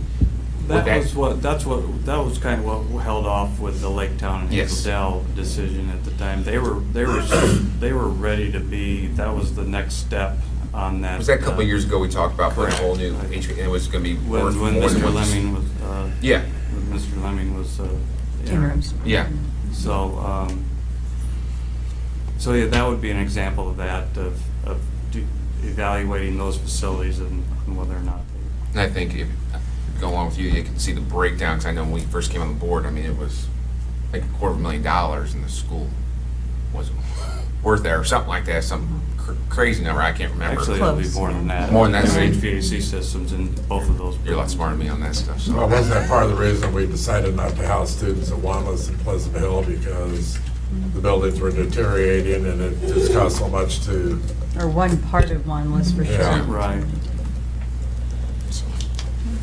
I: That was kind of what held off with the Laketown and
E: Yes.
I: Hazeldale decision at the time. They were ready to be. That was the next step on that.
E: was that a couple of years ago we talked about putting a whole new
I: Correct.
E: HVAC, and it was going to be
I: when
E: worth more than
I: Mr.
E: what was-
I: Lemming was.
E: Yeah,
I: When Mr. Lemming was.
C: Interim.
E: yeah.
I: So, so yeah, that would be an example of that, of evaluating those facilities and whether or not
E: And I think if go along with you, you can see the breakdown, because I know when we first came on the board, I mean, it was like $250,000 and the school wasn't worth that or something like that, some crazy number, I can't remember.
I: Actually, it'll be
C: Close.
I: more than that.
E: More than that.
I: There's HVAC systems in both of those.
E: You're a lot smarter than me on that stuff, so.
A: Well, wasn't that part of the reason we decided not to house students at Wanlis and Pleasant Hill, because the buildings were deteriorating and it just cost so much to,
C: Or one part of one list for sure.
A: Yeah.
I: Right.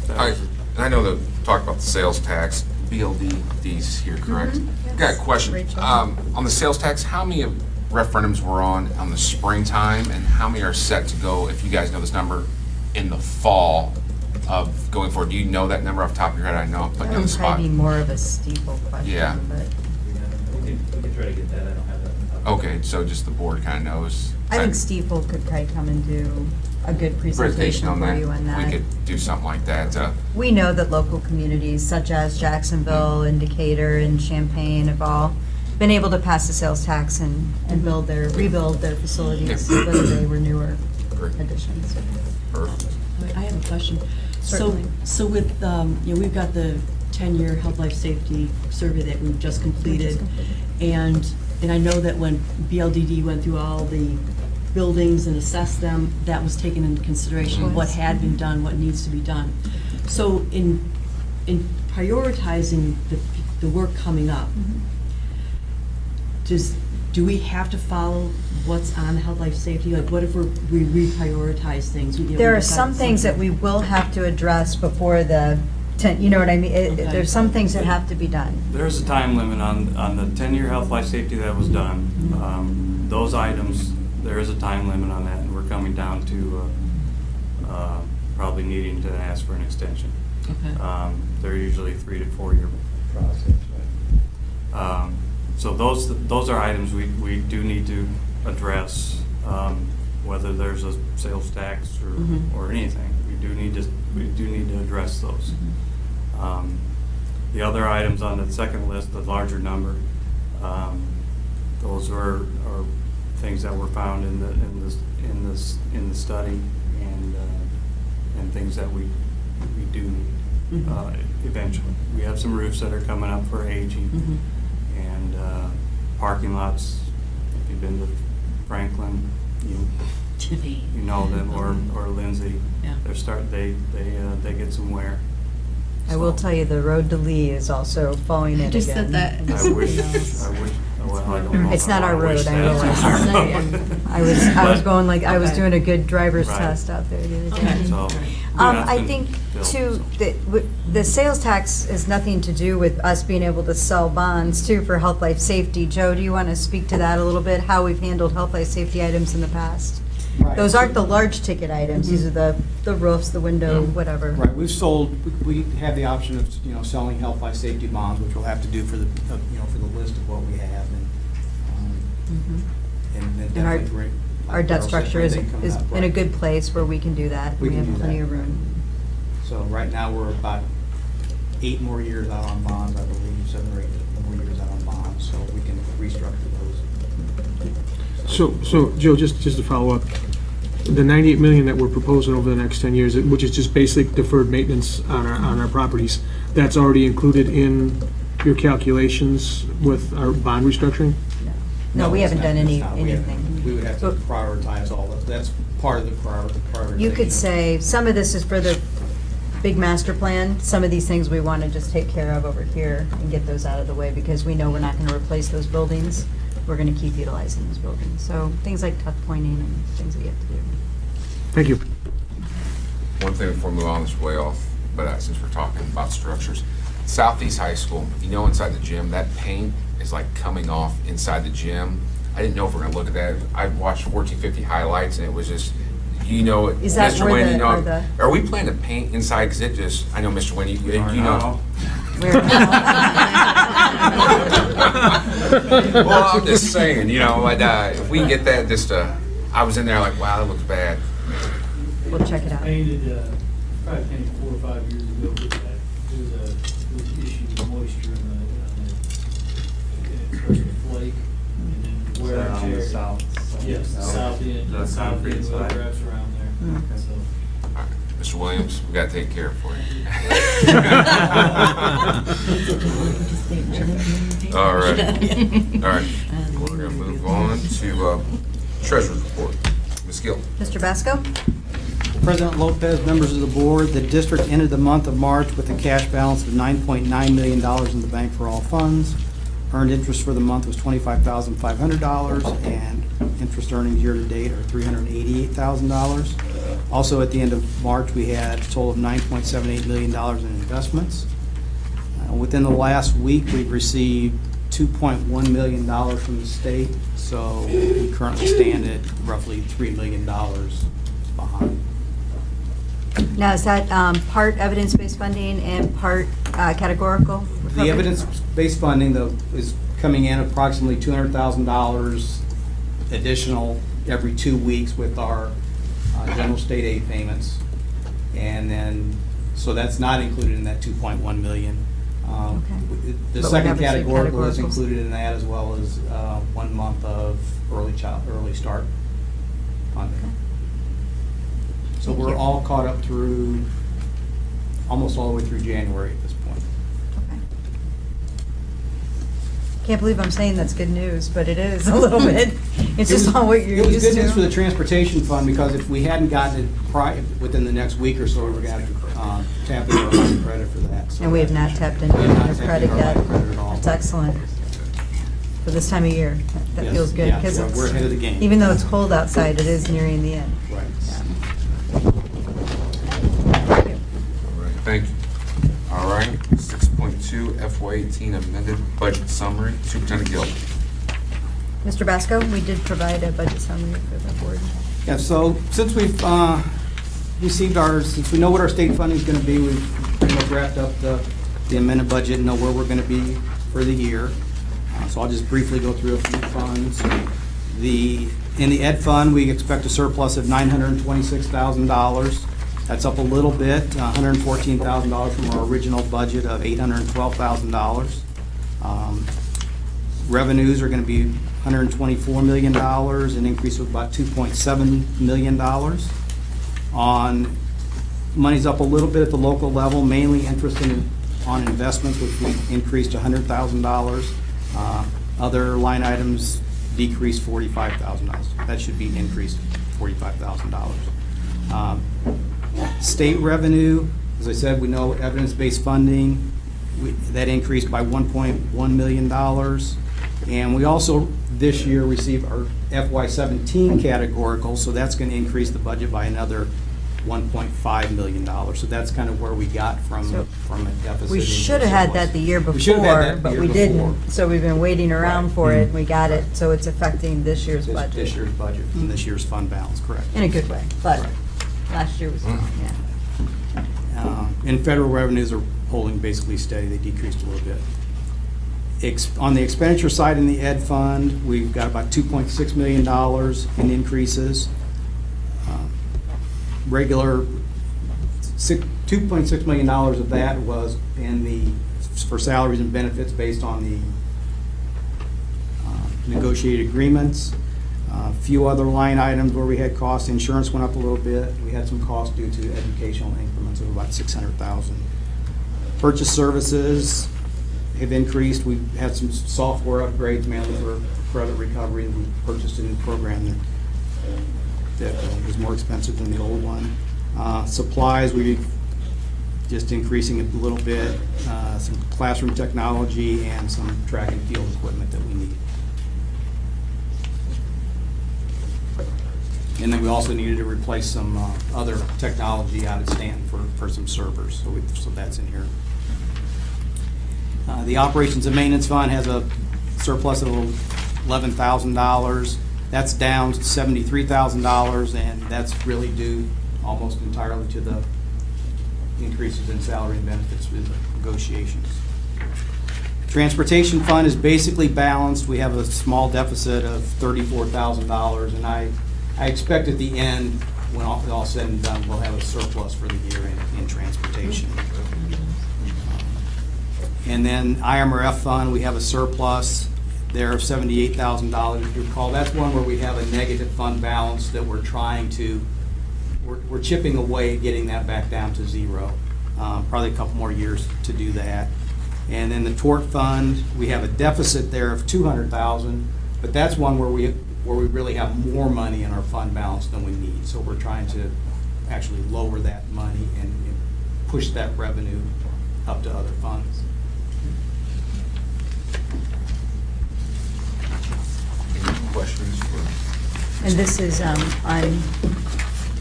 I: That
E: I,
I: was-
E: and I know that talk about the sales tax, BLD's here, correct?
C: yes.
E: Got a question.
C: Rachel.
E: On the sales tax, how many referendums were on the springtime, and how many are set to go, if you guys know this number, in the fall of going forward? Do you know that number off the top of your head? I know I'm putting
C: That
E: you on the
C: would
E: spot.
C: probably be more of a steeple question,
E: Yeah.
C: but
M: We could try to get that, I don't have that.
E: Okay, so just the board kind of knows.
C: I think Steeple could probably come and do a good presentation
E: on
C: for
E: that.
C: you on that.
E: We could do something like that.
C: We know that local communities such as Jacksonville and Decatur and Champaign have all been able to pass the sales tax and rebuild their facilities,
E: Yeah.
C: whether they were newer
E: Great.
C: additions.
E: Perfect.
L: I have a question.
C: Certainly.
L: So with, we've got the 10-year health, life, safety survey that we've just completed. And I know that when BLDD went through all the buildings and assessed them, that was taken into consideration, what had been done, what needs to be done. So in prioritizing the work coming up, do we have to follow what's on the health, life, safety? Like, what if we reprioritize things?
C: There are some things that we will have to address before the, you know what I mean? There's some things that have to be done.
I: There's a time limit on the 10-year health, life, safety that was done. Those items, there is a time limit on that, and we're coming down to probably needing to ask for an extension.
L: Okay.
I: They're usually 3 to 4 year process. So those are items we do need to address, whether there's a sales tax or anything. We do need to address those. The other items on the second list, the larger number, those are things that were found in the study and things that we do need eventually. We have some roofs that are coming up for aging, and parking lots. If you've been to Franklin, you know them, or Lindsay.
L: Yeah.
I: They get some wear.
C: I will tell you, the road to Lee is also falling in again.
D: I just said that.
I: I wish, well, I don't know.
C: It's not our road, I
I: realize.
C: I was going like, I was doing a good driver's
I: Right.
C: test out there the other day.
I: So,
C: I think too, the sales tax has nothing to do with us being able to sell bonds too for health, life, safety. Joe, do you want to speak to that a little bit, how we've handled health, life, safety items in the past?
N: Right.
C: Those aren't the large ticket items, these are the roofs, the window, whatever.
N: Right, we have the option of, selling health, life, safety bonds, which we'll have to do for the, for the list of what we have, and then
C: And
N: definitely
C: our debt
N: Daryl said,
C: structure is
N: everything
C: is
N: comes up,
C: in a
N: right.
C: good place where we can do that.
N: We
C: We
N: can
C: have
N: do
C: plenty
N: that.
C: of room.
N: So right now, we're about 8 more years out on bonds, I believe, 7 or 8 more years out on bonds, so we can restructure those.
F: So Joe, just to follow up, the 98 million that we're proposing over the next 10 years, which is just basic deferred maintenance on our properties, that's already included in your calculations with our bond restructuring?
C: No, we
N: it's
C: haven't
N: not-
C: done
N: it's not.
C: anything.
N: We would have to prioritize all of, that's part of the prioritization.
C: You could say, some of this is for the big master plan, some of these things we want to just take care of over here and get those out of the way, because we know we're not going to replace those buildings. We're going to keep utilizing those buildings. So things like tuck pointing and things that you have to do.
F: Thank you.
E: One thing before we move on, this is way off, but since we're talking about structures, Southeast High School, inside the gym, that paint is like coming off inside the gym. I didn't know if we're gonna look at that. I watched 1450 highlights, and it was just,
C: Is that
E: Mr.
C: where
E: Wynn, are we planning to paint inside? Because it just, I know Mr. Wynn, you know. Well, I'm just saying, if we can get that, just, I was in there like, wow, that looks bad.
C: We'll check it out.
M: Painted, probably painted 4 or 5 years ago, but there was an issue with moisture it starts to flake, and then wear and tear. Yes, south end,
I: The concrete
M: really
I: side.
M: wraps around there. So,
E: All right, Mr. Williams, we gotta take care of it for you. All right. We're gonna move on to Treasurer's Report. Ms. Gill.
C: Mr. Basco?
N: President Lopez, members of the board, the district ended the month of March with a cash balance of $9.9 million in the bank for all funds. Earned interest for the month was $25,500, and interest earnings year-to-date are $388,000. Also, at the end of March, we had a total of $9.78 million in investments. Within the last week, we've received $2.1 million from the state, so we currently stand at roughly $3 million behind.
C: Now, is that part evidence-based funding and part categorical recovery?
N: The evidence-based funding is coming in approximately $200,000 additional every 2 weeks with our general state aid payments. And then, so that's not included in that 2.1 million.
C: Okay.
N: The
C: But we
N: second
C: haven't seen
N: categorical is
C: categoricals.
N: included in that, as well as 1 month of early start funding. So we're all caught up through, almost all the way through January at this point.
C: Okay. Can't believe I'm saying that's good news, but it is a little bit. It's just not what you're used to.
N: It was good news for the transportation fund, because if we hadn't gotten it within the next week or so, we were going to have to tap into our line of credit for that. So
C: And we have not tapped into
N: We have not
C: your
N: tapped
C: credit
N: into our
C: yet.
N: line of credit at all.
C: That's excellent. For this time of year, that
N: Yes,
C: feels good.
N: yeah,
C: 'Cause
N: we're ahead of the game.
C: even though it's cold outside, it is nearing the end.
N: Right.
E: Thank you. All right, 6.2 FY18 amended budget summary. Superintendent Gill.
C: Mr. Basco, we did provide a budget summary for the board.
N: Yeah, so since we've since we know what our state funding is going to be, we've pretty much wrapped up the amended budget and know where we're going to be for the year. So I'll just briefly go through a few funds. In the ed fund, we expect a surplus of $926,000. That's up a little bit, $114,000 from our original budget of $812,000. Revenues are going to be $124 million, an increase of about $2.7 million. Money's up a little bit at the local level, mainly interest on investments, which we increased $100,000. Other line items decreased $45,000. That should be increased $45,000. State revenue, as I said, we know evidence-based funding, that increased by $1.1 million. And we also, this year, received our FY17 categorical, so that's going to increase the budget by another $1.5 million. So that's kind of where we got from a deficit.
C: We should have had that the year
N: We should have had
C: before,
N: that the
C: but
N: year
C: we
N: before.
C: didn't. So we've been waiting around
N: Right.
C: for it, and we got it, so it's affecting this year's budget.
N: This year's budget and this year's fund balance, correct.
C: In a good way, but
N: Right.
C: last year was, yeah.
N: And federal revenues are holding basically steady. They decreased a little bit. On the expenditure side in the ed fund, we've got about $2.6 million in increases. Regular $2.6 million of that was for salaries and benefits based on the negotiated agreements. A few other line items where we had costs. Insurance went up a little bit. We had some costs due to educational increments of about $600,000. Purchase services have increased. We've had some software upgrades, mainly for credit recovery. We purchased a new program that was more expensive than the old one. Supplies, we're just increasing it a little bit. Some classroom technology and some track and field equipment that we need. And then we also needed to replace some other technology out at Stanton for some servers, so that's in here. The Operations and Maintenance Fund has a surplus of $11,000. That's down to $73,000, and that's really due almost entirely to the increases in salary and benefits with the negotiations. Transportation Fund is basically balanced. We have a small deficit of $34,000, and I expect at the end, when all said and done, we'll have a surplus for the year in transportation. And then IMRF fund, we have a surplus there of $78,000. If you recall, that's one where we have a negative fund balance that we're we're chipping away at getting that back down to zero. Probably a couple more years to do that. And then the tort fund, we have a deficit there of $200,000, but that's one where we really have more money in our fund balance than we need. So we're trying to actually lower that money and push that revenue up to other funds.
E: Any questions for?
C: And this is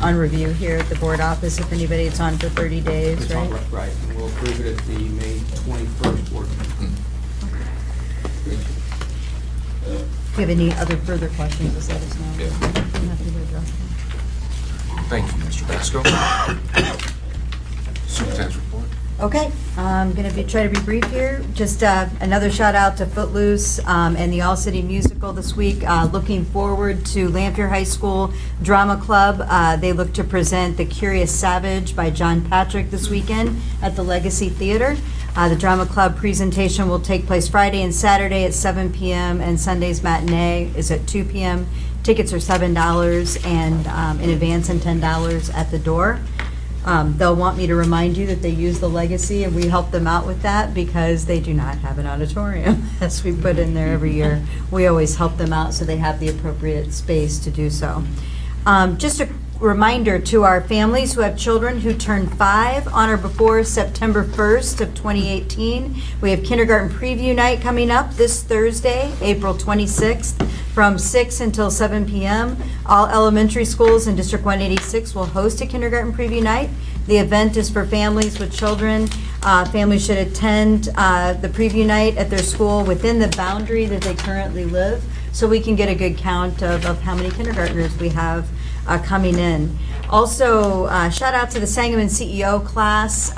C: on review here at the board office, if anybody, it's on for 30 days,
N: It's on-
C: right?
N: Right, and we'll approve it at the May 21st board meeting.
C: If you have any other further questions, just let us know.
E: Yeah.
C: I'm happy to address them.
E: Thank you, Mr. Basco. Superintendent's report.
C: Okay, I'm going to try to be brief here. Just another shout out to Footloose and the All City Musical this week. Looking forward to Lanphier High School Drama Club. They look to present The Curious Savage by John Patrick this weekend at the Legacy Theater. The Drama Club presentation will take place Friday and Saturday at 7 p.m. and Sunday's matinee is at 2 p.m. Tickets are $7 and in advance and $10 at the door. They'll want me to remind you that they use the Legacy, and we help them out with that because they do not have an auditorium, as we put in there every year. We always help them out so they have the appropriate space to do so. Just a reminder to our families who have children who turn 5 on or before September 1st of 2018. We have kindergarten preview night coming up this Thursday, April 26th, from 6 until 7 p.m. All elementary schools in District 186 will host a kindergarten preview night. The event is for families with children. Families should attend the preview night at their school within the boundary that they currently live, so we can get a good count of how many kindergartners we have coming in. Also, shout out to the Sangamon CEO class.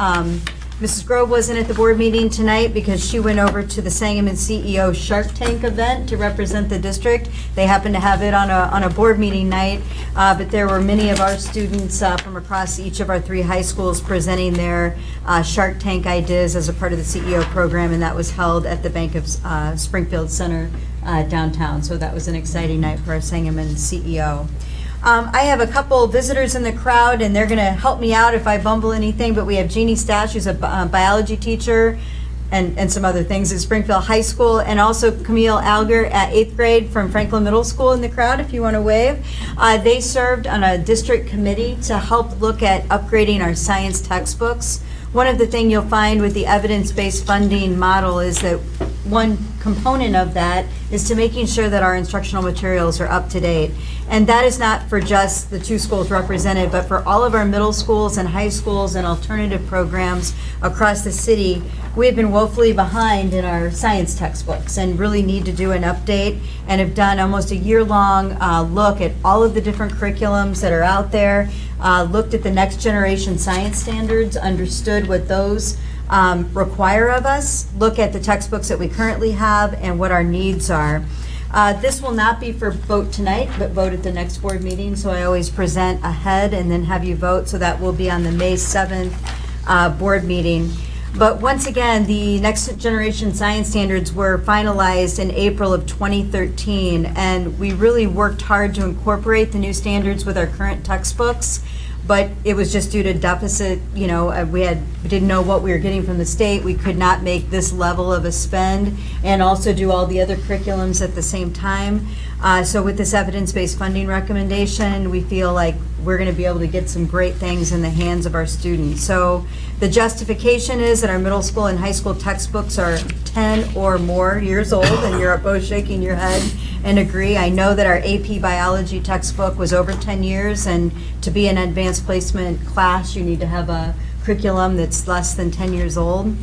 C: Mrs. Grove wasn't at the board meeting tonight because she went over to the Sangamon CEO Shark Tank event to represent the district. They happened to have it on a board meeting night, but there were many of our students from across each of our 3 high schools presenting their Shark Tank ideas as a part of the CEO program, and that was held at the Bank of Springfield Center downtown. So that was an exciting night for our Sangamon CEO. I have a couple visitors in the crowd, and they're going to help me out if I bumble anything, but we have Jeannie Stash, who's a biology teacher, and some other things at Springfield High School, and also Camille Alger at 8th grade from Franklin Middle School in the crowd, if you want to wave. They served on a district committee to help look at upgrading our science textbooks. One of the things you'll find with the evidence-based funding model is that one component of that is to making sure that our instructional materials are up to date. And that is not for just the 2 schools represented, but for all of our middle schools and high schools and alternative programs across the city. We have been woefully behind in our science textbooks and really need to do an update, and have done almost a year-long look at all of the different curriculums that are out there, looked at the next generation science standards, understood what those require of us, look at the textbooks that we currently have and what our needs are. This will not be for vote tonight, but vote at the next board meeting, so I always present ahead and then have you vote, so that will be on the May 7th board meeting. But once again, the next generation science standards were finalized in April of 2013, and we really worked hard to incorporate the new standards with our current textbooks. But it was just due to deficit, you know, we didn't know what we were getting from the state. We could not make this level of a spend and also do all the other curriculums at the same time. So with this evidence-based funding recommendation, we feel like we're going to be able to get some great things in the hands of our students. So the justification is that our middle school and high school textbooks are 10 or more years old, and you're both shaking your head and agree. I know that our AP biology textbook was over 10 years, and to be an advanced placement class, you need to have a curriculum that's less than 10 years old.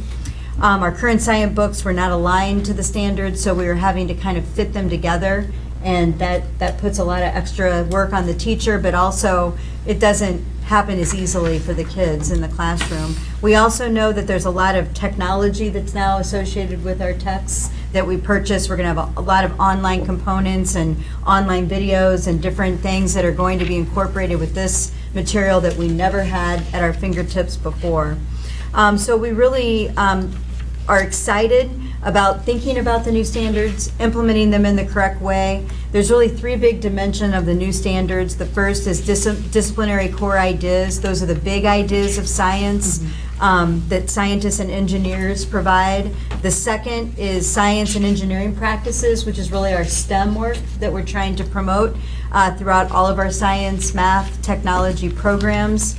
C: Our current science books were not aligned to the standards, so we were having to kind of fit them together, and that puts a lot of extra work on the teacher, but also it doesn't happen as easily for the kids in the classroom. We also know that there's a lot of technology that's now associated with our texts that we purchase. We're going to have a lot of online components and online videos and different things that are going to be incorporated with this material that we never had at our fingertips before. So we really are excited about thinking about the new standards, implementing them in the correct way. There's really 3 big dimensions of the new standards. The first is disciplinary core ideas. Those are the big ideas of science that scientists and engineers provide. The second is science and engineering practices, which is really our STEM work that we're trying to promote throughout all of our science, math, technology programs.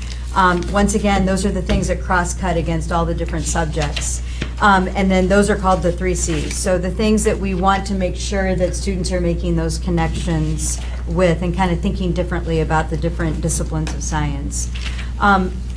C: Once again, those are the things that cross-cut against all the different subjects. And then those are called the 3 C's. So the things that we want to make sure that students are making those connections with and kind of thinking differently about the different disciplines of science.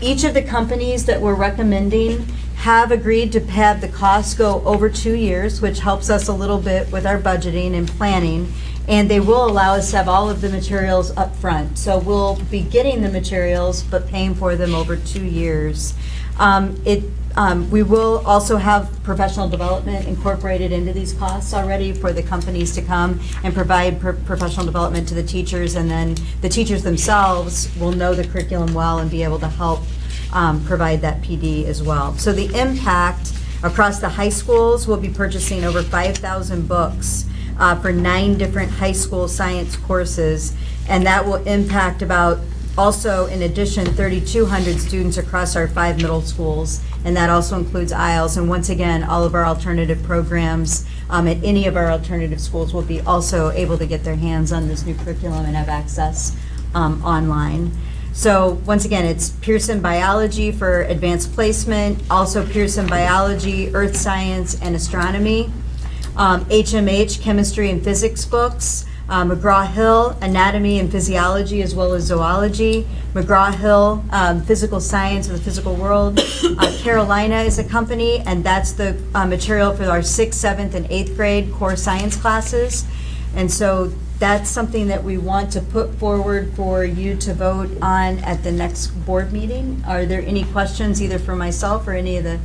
C: Each of the companies that we're recommending have agreed to have the costs go over 2 years, which helps us a little bit with our budgeting and planning. And they will allow us to have all of the materials up front. So we'll be getting the materials, but paying for them over 2 years. We will also have professional development incorporated into these costs already for the companies to come and provide professional development to the teachers, and then the teachers themselves will know the curriculum well and be able to help provide that PD as well. So the impact across the high schools, we'll be purchasing over 5,000 books for 9 different high school science courses, and that will impact about also, in addition, 3,200 students across our 5 middle schools, and that also includes IELTS. And once again, all of our alternative programs at any of our alternative schools will be also able to get their hands on this new curriculum and have access online. So once again, it's Pearson Biology for advanced placement, also Pearson Biology, Earth Science, and Astronomy, HMH, Chemistry and Physics books, McGraw-Hill, Anatomy and Physiology as well as Zoology, McGraw-Hill, Physical Science of the Physical World. Carolina is a company, and that's the material for our 6th, 7th, and 8th grade core science classes. And so that's something that we want to put forward for you to vote on at the next board meeting. Are there any questions either for myself or any of the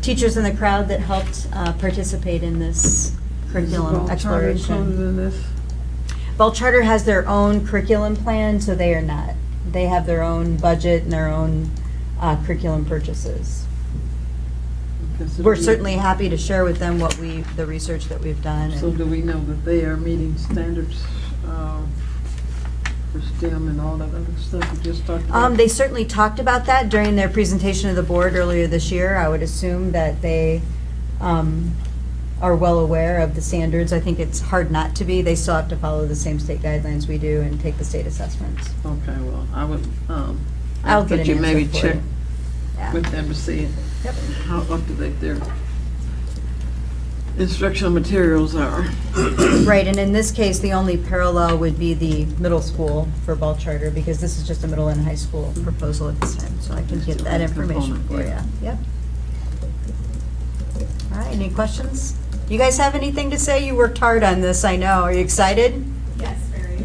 C: teachers in the crowd that helped participate in this curriculum exploration? Ball Charter has their own curriculum plan, so they are not. They have their own budget and their own curriculum purchases. We're certainly happy to share with them what the research that we've done.
G: So do we know that they are meeting standards for STEM and all that other stuff we just talked about?
C: They certainly talked about that during their presentation to the board earlier this year. I would assume that they are well aware of the standards. I think it's hard not to be. They still have to follow the same state guidelines we do and take the state assessments.
G: Okay, well, I would,
C: I'll get an
G: you
C: answer
G: maybe
C: for
G: check
C: you. Yeah.
G: with them to see
C: Yep.
G: how up to date their instructional materials are.
C: Right, and in this case, the only parallel would be the middle school for Ball Charter, because this is just a middle and high school proposal at this time, so I can get that information for you. Yep. All right, any questions? You guys have anything to say? You worked hard on this, I know. Are you excited?
O: Yes, very.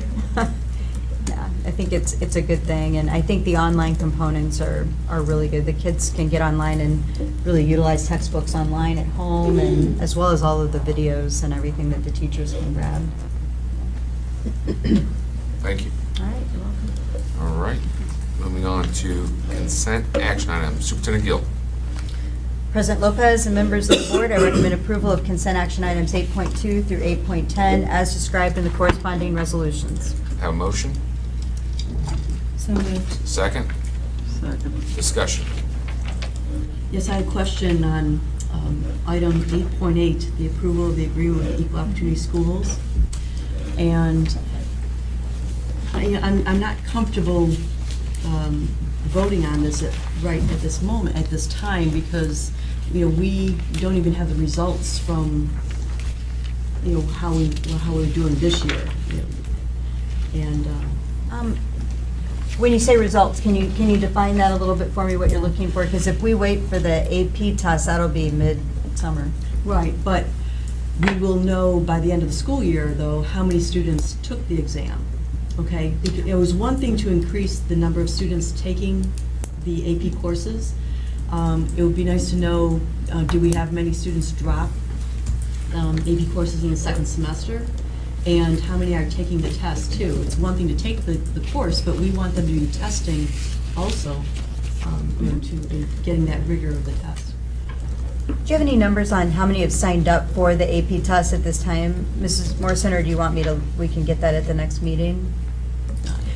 C: Yeah, I think it's a good thing, and I think the online components are really good. The kids can get online and really utilize textbooks online at home, and as well as all of the videos and everything that the teachers can grab.
E: Thank you.
C: All right, you're welcome.
E: All right, moving on to consent action items. Superintendent Gill.
C: President Lopez and members of the board, I recommend approval of consent action items 8.2 through 8.10 as described in the corresponding resolutions.
E: Have a motion?
L: So moved.
E: Second?
G: Second.
E: Discussion.
L: Yes, I had a question on item 8.8, the approval of the agreement with Equal Opportunity Schools. And I'm not comfortable voting on this right at this moment, at this time, because we don't even have the results from how we're doing this year. And
C: when you say results, can you define that a little bit for me, what you're looking for? Because if we wait for the AP test, that'll be mid-summer.
L: Right, but we will know by the end of the school year, though, how many students took the exam. Okay, it was one thing to increase the number of students taking the AP courses. It would be nice to know, do we have many students drop AP courses in the second semester? And how many are taking the test too? It's one thing to take the course, but we want them to be testing also, to getting that rigor of the test.
C: Do you have any numbers on how many have signed up for the AP test at this time, Mrs. Morrison, or do you want we can get that at the next meeting?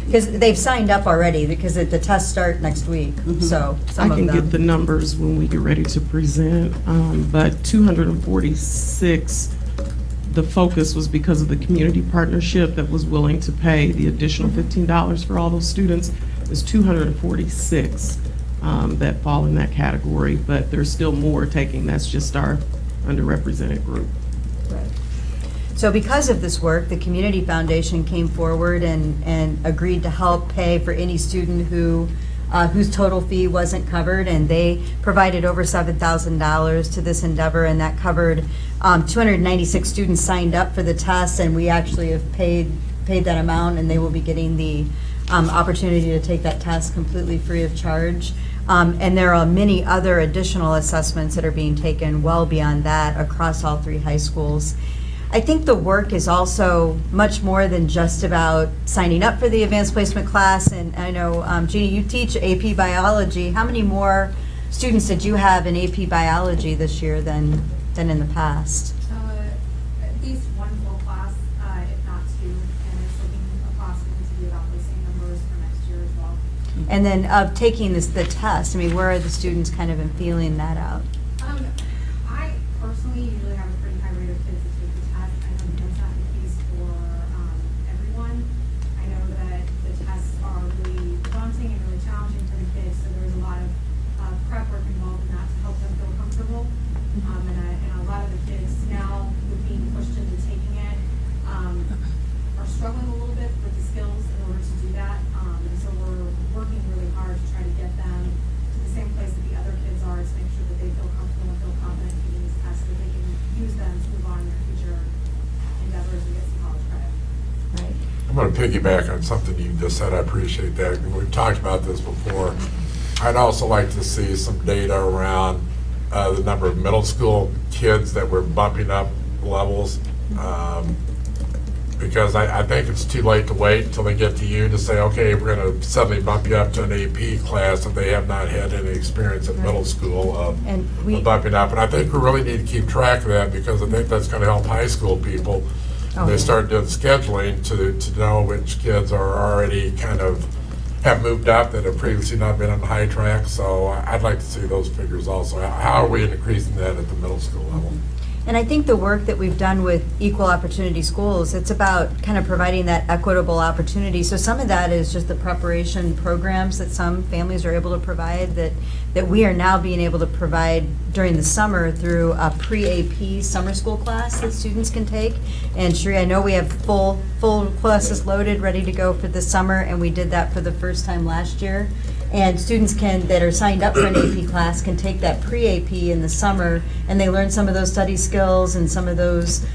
C: Because they've signed up already, because the tests start next week, so some
P: I can
C: of them.
P: get the numbers when we get ready to present, but 246, the focus was because of the community partnership that was willing to pay the additional $15 for all those students. There's 246 that fall in that category, but there's still more taking. That's just our underrepresented group.
C: Right. So because of this work, the Community Foundation came forward and agreed to help pay for any student whose total fee wasn't covered, and they provided over $7,000 to this endeavor, and that covered 296 students signed up for the test, and we actually have paid that amount, and they will be getting the opportunity to take that test completely free of charge. And there are many other additional assessments that are being taken well beyond that across all 3 high schools. I think the work is also much more than just about signing up for the advanced placement class. And I know, Jeannie, you teach AP Biology. How many more students did you have in AP Biology this year than in the past?
O: At least one full class, if not 2, and it's looking possible to be about the same numbers for next year as well.
C: And then of taking the test, I mean, where are the students kind of in feeling that out?
O: I personally usually have a pretty high rate of kids that take the test. I know that's not the case for everyone. I know that the tests are really daunting and really
A: I'm going to piggyback on something you just said. I appreciate that. And we've talked about this before. I'd also like to see some data around the number of middle school kids that we're bumping up levels. Because I think it's too late to wait until they get to you to say, okay, we're going to suddenly bump you up to an AP class if they have not had any experience at middle school of bumping up. And I think we really need to keep track of that, because I think that's going to help high school people when they start doing scheduling to know which kids are already kind of have moved up that have previously not been on the high track. So I'd like to see those figures also. How are we increasing that at the middle school level?
C: And I think the work that we've done with equal opportunity schools, it's about kind of providing that equitable opportunity. So some of that is just the preparation programs that some families are able to provide that we are now being able to provide during the summer through a pre-AP summer school class that students can take. And Sheree, I know we have full classes loaded, ready to go for the summer, and we did that for the first time last year. And students that are signed up for an AP class can take that pre-AP in the summer, and they learn some of those study skills and some of those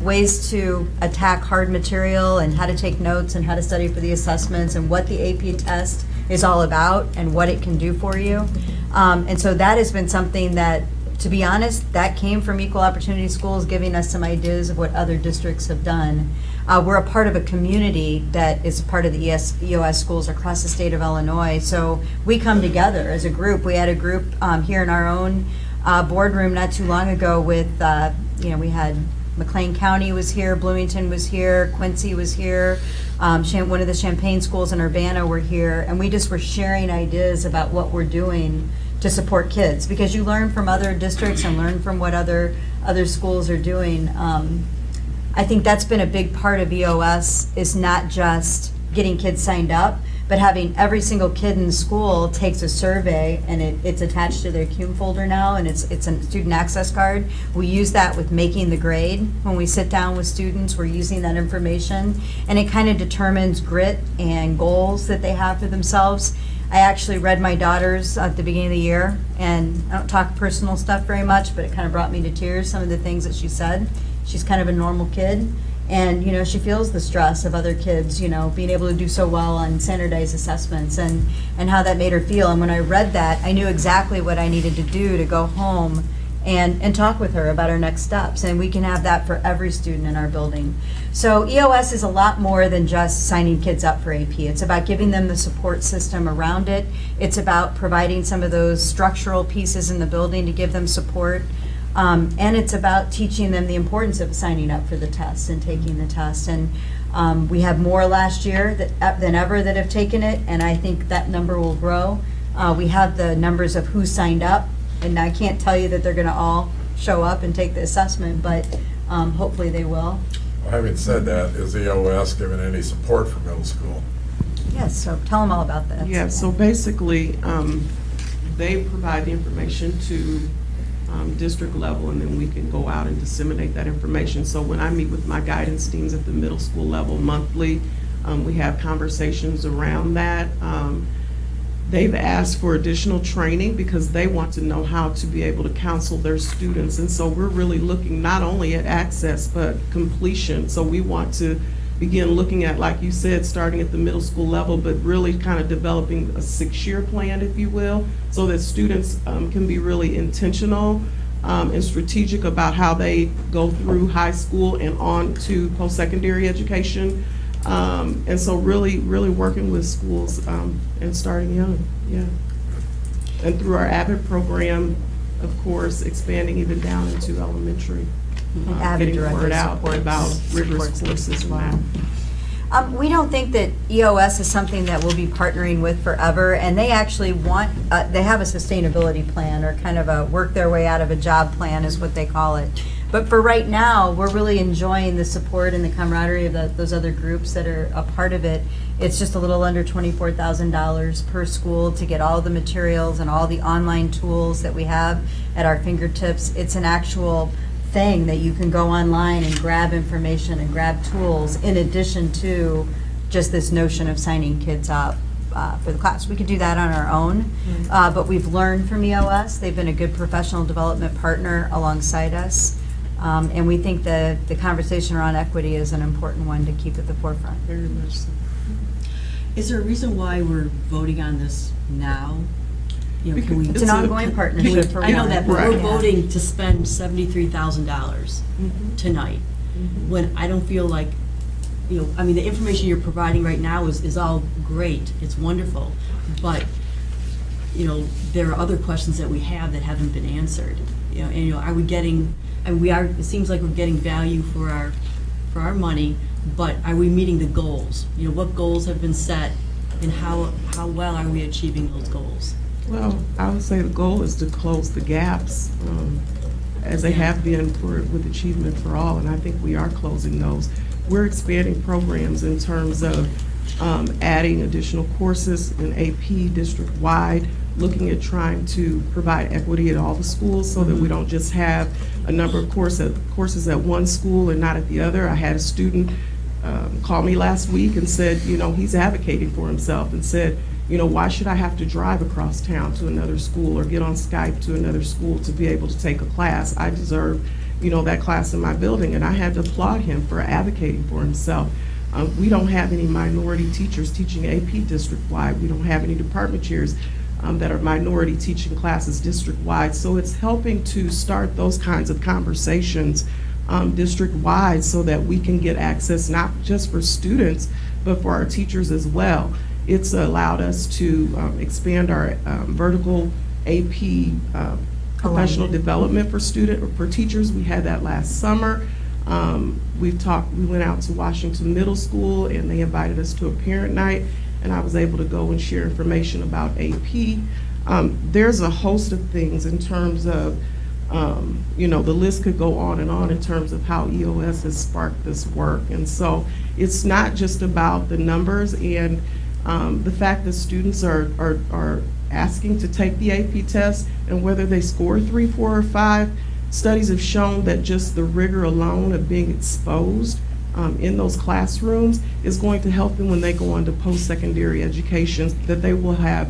C: ways to attack hard material and how to take notes and how to study for the assessments and what the AP test is all about and what it can do for you. And so that has been something that, to be honest, that came from Equal Opportunity Schools giving us some ideas of what other districts have done. We're a part of a community that is part of the EOS schools across the state of Illinois. So we come together as a group. We had a group here in our own boardroom not too long ago with, we had McLean County was here, Bloomington was here, Quincy was here, one of the Champaign schools in Urbana were here, and we just were sharing ideas about what we're doing to support kids, because you learn from other districts and learn from what other schools are doing. I think that's been a big part of EOS, is not just getting kids signed up, but having every single kid in the school takes a survey, and it's attached to their CUME folder now, and it's a student access card. We use that with making the grade. When we sit down with students, we're using that information, and it kind of determines grit and goals that they have for themselves. I actually read my daughter's at the beginning of the year, and I don't talk personal stuff very much, but it kind of brought me to tears, some of the things that she said. She's kind of a normal kid, and she feels the stress of other kids, being able to do so well on standardized assessments, and how that made her feel. And when I read that, I knew exactly what I needed to do to go home and talk with her about our next steps. And we can have that for every student in our building. So EOS is a lot more than just signing kids up for AP. It's about giving them the support system around it. It's about providing some of those structural pieces in the building to give them support. And it's about teaching them the importance of signing up for the tests and taking the test. And we have more last year than ever that have taken it, and I think that number will grow. We have the numbers of who signed up, and I can't tell you that they're going to all show up and take the assessment, but hopefully they will.
A: Well, having said that, is EOS giving any support for middle school?
C: Yes, so tell them all about that.
P: Yeah, so basically, they provide the information to district level, and then we can go out and disseminate that information. So when I meet with my guidance teams at the middle school level monthly, we have conversations around that. They've asked for additional training because they want to know how to be able to counsel their students. And so we're really looking not only at access, but completion. So we want to begin looking at, like you said, starting at the middle school level, but really kind of developing a 6-year plan, if you will, so that students can be really intentional and strategic about how they go through high school and on to post-secondary education. And so really working with schools and starting young, yeah. And through our AVID program, of course, expanding even down into elementary. Getting the word out about rigorous courses and that.
C: We don't think that EOS is something that we'll be partnering with forever, and they actually they have a sustainability plan, or kind of a work their way out of a job plan is what they call it. But for right now, we're really enjoying the support and the camaraderie of those other groups that are a part of it. It's just a little under $24,000 per school to get all the materials and all the online tools that we have at our fingertips. It's an actual thing that you can go online and grab information and grab tools, in addition to just this notion of signing kids up for the class. We could do that on our own, but we've learned from EOS. They've been a good professional development partner alongside us. And we think that the conversation around equity is an important one to keep at the forefront.
P: Very much so.
L: Is there a reason why we're voting on this now? You know, can we?
C: It's an ongoing partnership for
L: I know
C: one.
L: that, but
C: Right.
L: we're voting to spend $73,000 tonight, when I don't feel like, you know, I mean, the information you're providing right now is all great, it's wonderful, but, you know, there are other questions that we have that haven't been answered. You know, and, you know, are we getting, and we are, it seems like we're getting value for our money, but are we meeting the goals? You know, what goals have been set, and how well are we achieving those goals?
P: Well, I would say the goal is to close the gaps, as they have been with Achievement for All, and I think we are closing those. We're expanding programs in terms of adding additional courses in AP district-wide, looking at trying to provide equity at all the schools so that we don't just have a number of courses at one school and not at the other. I had a student call me last week and said, you know, he's advocating for himself, and said, you know, why should I have to drive across town to another school or get on Skype to another school to be able to take a class? I deserve, you know, that class in my building, and I had to applaud him for advocating for himself. We don't have any minority teachers teaching AP district-wide. We don't have any department chairs that are minority teaching classes district-wide. So it's helping to start those kinds of conversations district-wide so that we can get access not just for students, but for our teachers as well. It's allowed us to expand our vertical AP professional development for teachers. We had that last summer. We went out to Washington Middle School, and they invited us to a parent night, and I was able to go and share information about AP. There's a host of things in terms of, you know, the list could go on in terms of how EOS has sparked this work. And so it's not just about the numbers and the fact that students are asking to take the AP test, and whether they score 3, 4, or 5, studies have shown that just the rigor alone of being exposed in those classrooms is going to help them when they go on to post-secondary education, that they will have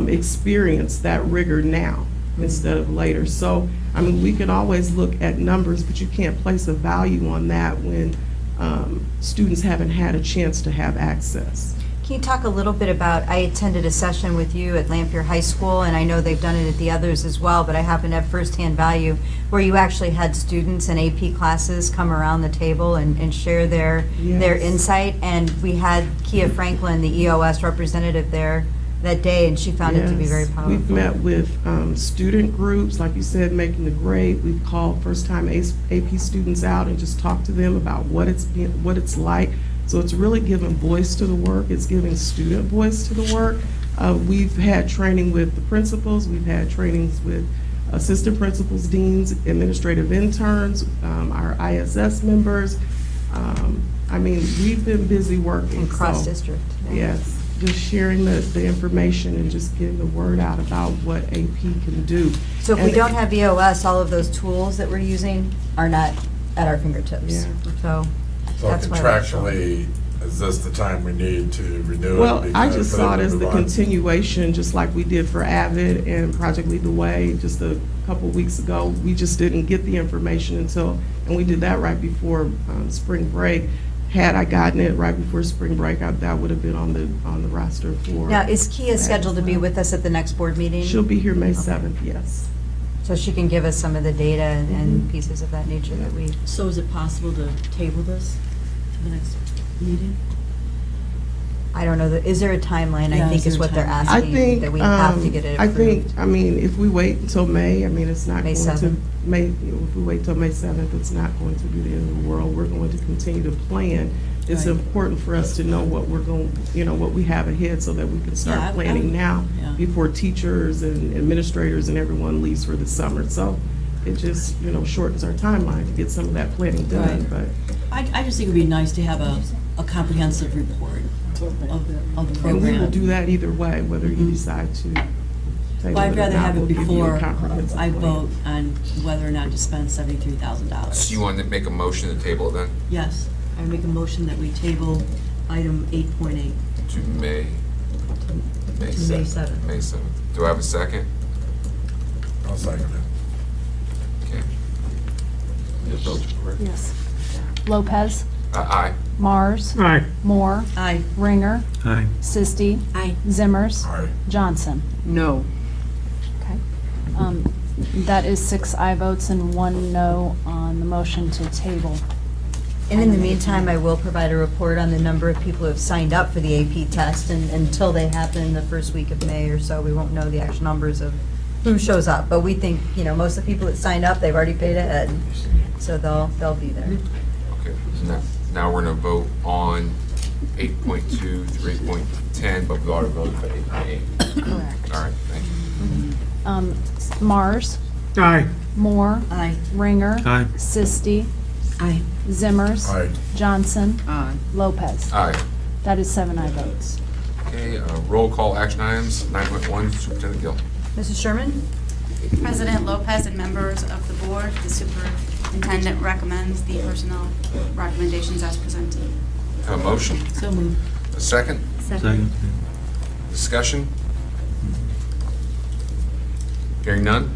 P: experienced that rigor now instead of later. So, I mean, we can always look at numbers, but you can't place a value on that when students haven't had a chance to have access.
C: Can you talk a little bit about, I attended a session with you at Lampier High School, and I know they've done it at the others as well, but I happen to have firsthand value, where you actually had students in AP classes come around the table and share their insight, and we had Kia Franklin, the EOS representative, there that day, and she found it to be very powerful.
P: We've met with student groups, like you said, making the grade. We've called first-time AP students out and just talked to them about what it's like. So it's really giving voice to the work. It's giving student voice to the work. We've had training with the principals. We've had trainings with assistant principals, deans, administrative interns, our ISS members. I mean, we've been busy working.
C: And cross-district.
P: Yes, just sharing the information and just getting the word out about what AP can do.
C: So if we don't have EOS, all of those tools that we're using are not at our fingertips.
P: Yeah.
A: So
C: that's why
A: contractually, is this the time we need to renew it?
P: Well, I just
A: Because
P: saw it as the
A: move on?
P: continuation, just like we did for AVID and Project Lead the Way just a couple weeks ago. We just didn't get the information until, and we did that right before spring break. Had I gotten it right before spring break, that would have been on the roster for.
C: Now, is Kia scheduled to be with us at the next board meeting?
P: She'll be here May 7th, yes.
C: So she can give us some of the data and pieces of that nature that we.
L: So is it possible to table this to the next meeting?
C: I don't know, is there a timeline, I
L: Yeah,
C: think
L: is
C: is
L: there a
C: what they're
L: timeline?
P: I
C: asking,
P: think,
C: that we have to get it approved?
P: I mean, if we wait until May, I mean, it's not
C: May
P: going to,
C: 7th.
P: if we wait till May 7th, it's not going to be the end of the world. We're going to continue to plan. It's
L: Right.
P: important for us to know what we're going, what we have ahead so that we can
L: Yeah,
P: start planning now before teachers and administrators and everyone leaves for the summer. So it just, shortens our timeline to get some of that planning done,
L: Right.
P: but.
L: I just think it would be nice to have a comprehensive report of the program.
P: And we will do that either way, whether you decide to table
L: Well, I'd
P: it or
L: rather
P: not,
L: have it
P: we'll give you a
L: before
P: comprehensive
L: I
P: plan.
L: vote on whether or not to spend $73,000.
E: So you want to make a motion to table it then?
L: Yes, I make a motion that we table item 8.8.
E: To May
L: May 7th.
E: May 7th. Do I have a second?
A: I'll second it.
E: Okay. His votes are correct.
Q: Yes. Lopez.
E: Aye.
F: Aye.
Q: Mars. Moore.
L: Aye.
Q: Ringer.
B: Aye.
Q: Sisti.
L: Aye.
Q: Zimmers.
A: Aye.
Q: Johnson.
G: No.
Q: Okay. That is 6 aye votes and 1 no on the motion to table.
C: And in the meantime, I will provide a report on the number of people who have signed up for the AP test, and until they happen the first week of May or so, we won't know the actual numbers of who shows up. But we think, most of the people that signed up, they've already paid ahead, so they'll be there.
E: Okay, so now we're going to vote on 8.2 through 8.10, but we already voted for 8.8.
Q: Correct.
E: All right, thank you.
Q: Mars.
F: Aye.
Q: Moore.
L: Aye.
Q: Ringer.
B: Aye.
Q: Sisti.
L: Aye.
Q: Zimmers.
A: Aye.
Q: Johnson.
G: Aye.
Q: Lopez.
E: Aye.
Q: That is 7 aye votes.
E: Okay, roll call action items, 9.1, Superintendent Gill.
C: Mrs. Sherman?
R: President Lopez and members of the board, the superintendent recommends the personnel recommendations as presented.
E: Have a motion?
L: So moved.
E: A second?
B: Second.
E: Discussion? Hearing none?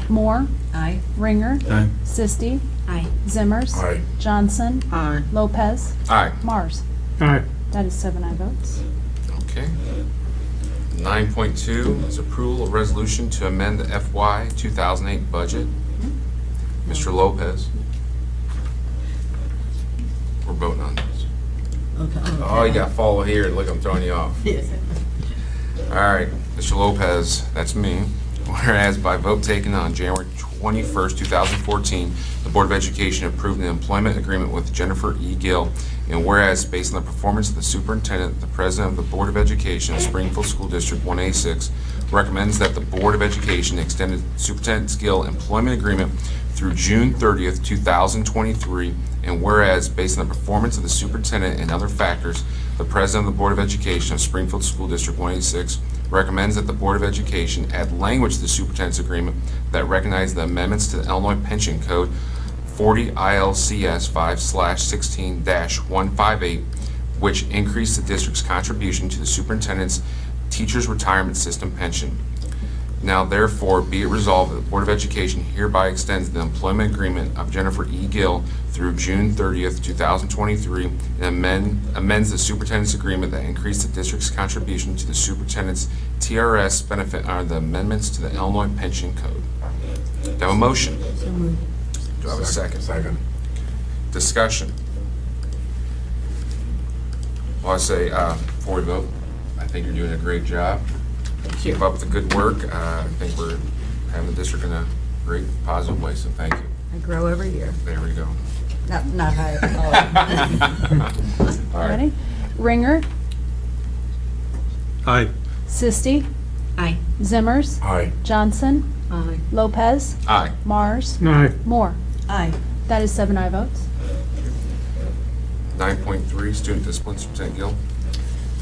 Q: Moore.
L: Aye.
Q: Ringer.
B: Aye.
Q: Sisti.
L: Aye.
Q: Zimmers.
A: Aye.
Q: Johnson.
G: Aye.
Q: Lopez.
E: Aye.
Q: Mars.
F: Aye.
Q: That is 7 aye votes.
E: Okay. 9.2 is approval of resolution to amend the FY 2008 budget. Mr. Lopez. We're voting on this.
L: Okay.
E: Oh, you got to follow here. Look, I'm throwing you off.
L: Yes.
E: All right, Mr. Lopez, that's me. Whereas by vote taken on January 21st, 2014, the Board of Education approved an employment agreement with Jennifer E. Gill. And whereas, based on the performance of the superintendent, the president of the Board of Education of Springfield School District 186 recommends that the Board of Education extended Superintendent Gill employment agreement through June 30th, 2023. And whereas, based on the performance of the superintendent and other factors, the president of the Board of Education of Springfield School District 186 recommends that the Board of Education add language to the superintendent's agreement that recognizes the amendments to the Illinois Pension Code 40 ILCS 5/16-158, which increased the district's contribution to the superintendent's teacher's retirement system pension. Now therefore be it resolved that the Board of Education hereby extends the employment agreement of Jennifer E. Gill through June 30th, 2023, and amends the superintendent's agreement that increased the district's contribution to the superintendent's TRS benefit under the amendments to the Illinois Pension Code. Do I have a motion?
L: So moved.
E: Do I have a second?
A: Second.
E: Discussion. Well, I say, before we vote, I think you're doing a great job. Keep up the good work. I think we're having the district in a great, positive way, so thank you.
C: I grow every year.
E: There we go.
C: Not high.
E: All right.
Q: Ready? Ringer.
B: Aye.
Q: Sisti.
L: Aye.
Q: Zimmers.
A: Aye.
Q: Johnson.
L: Aye.
Q: Lopez.
E: Aye.
Q: Mars.
F: Aye.
Q: Moore.
L: Aye.
Q: That is 7 aye votes.
E: 9.3, student discipline, Superintendent Gill.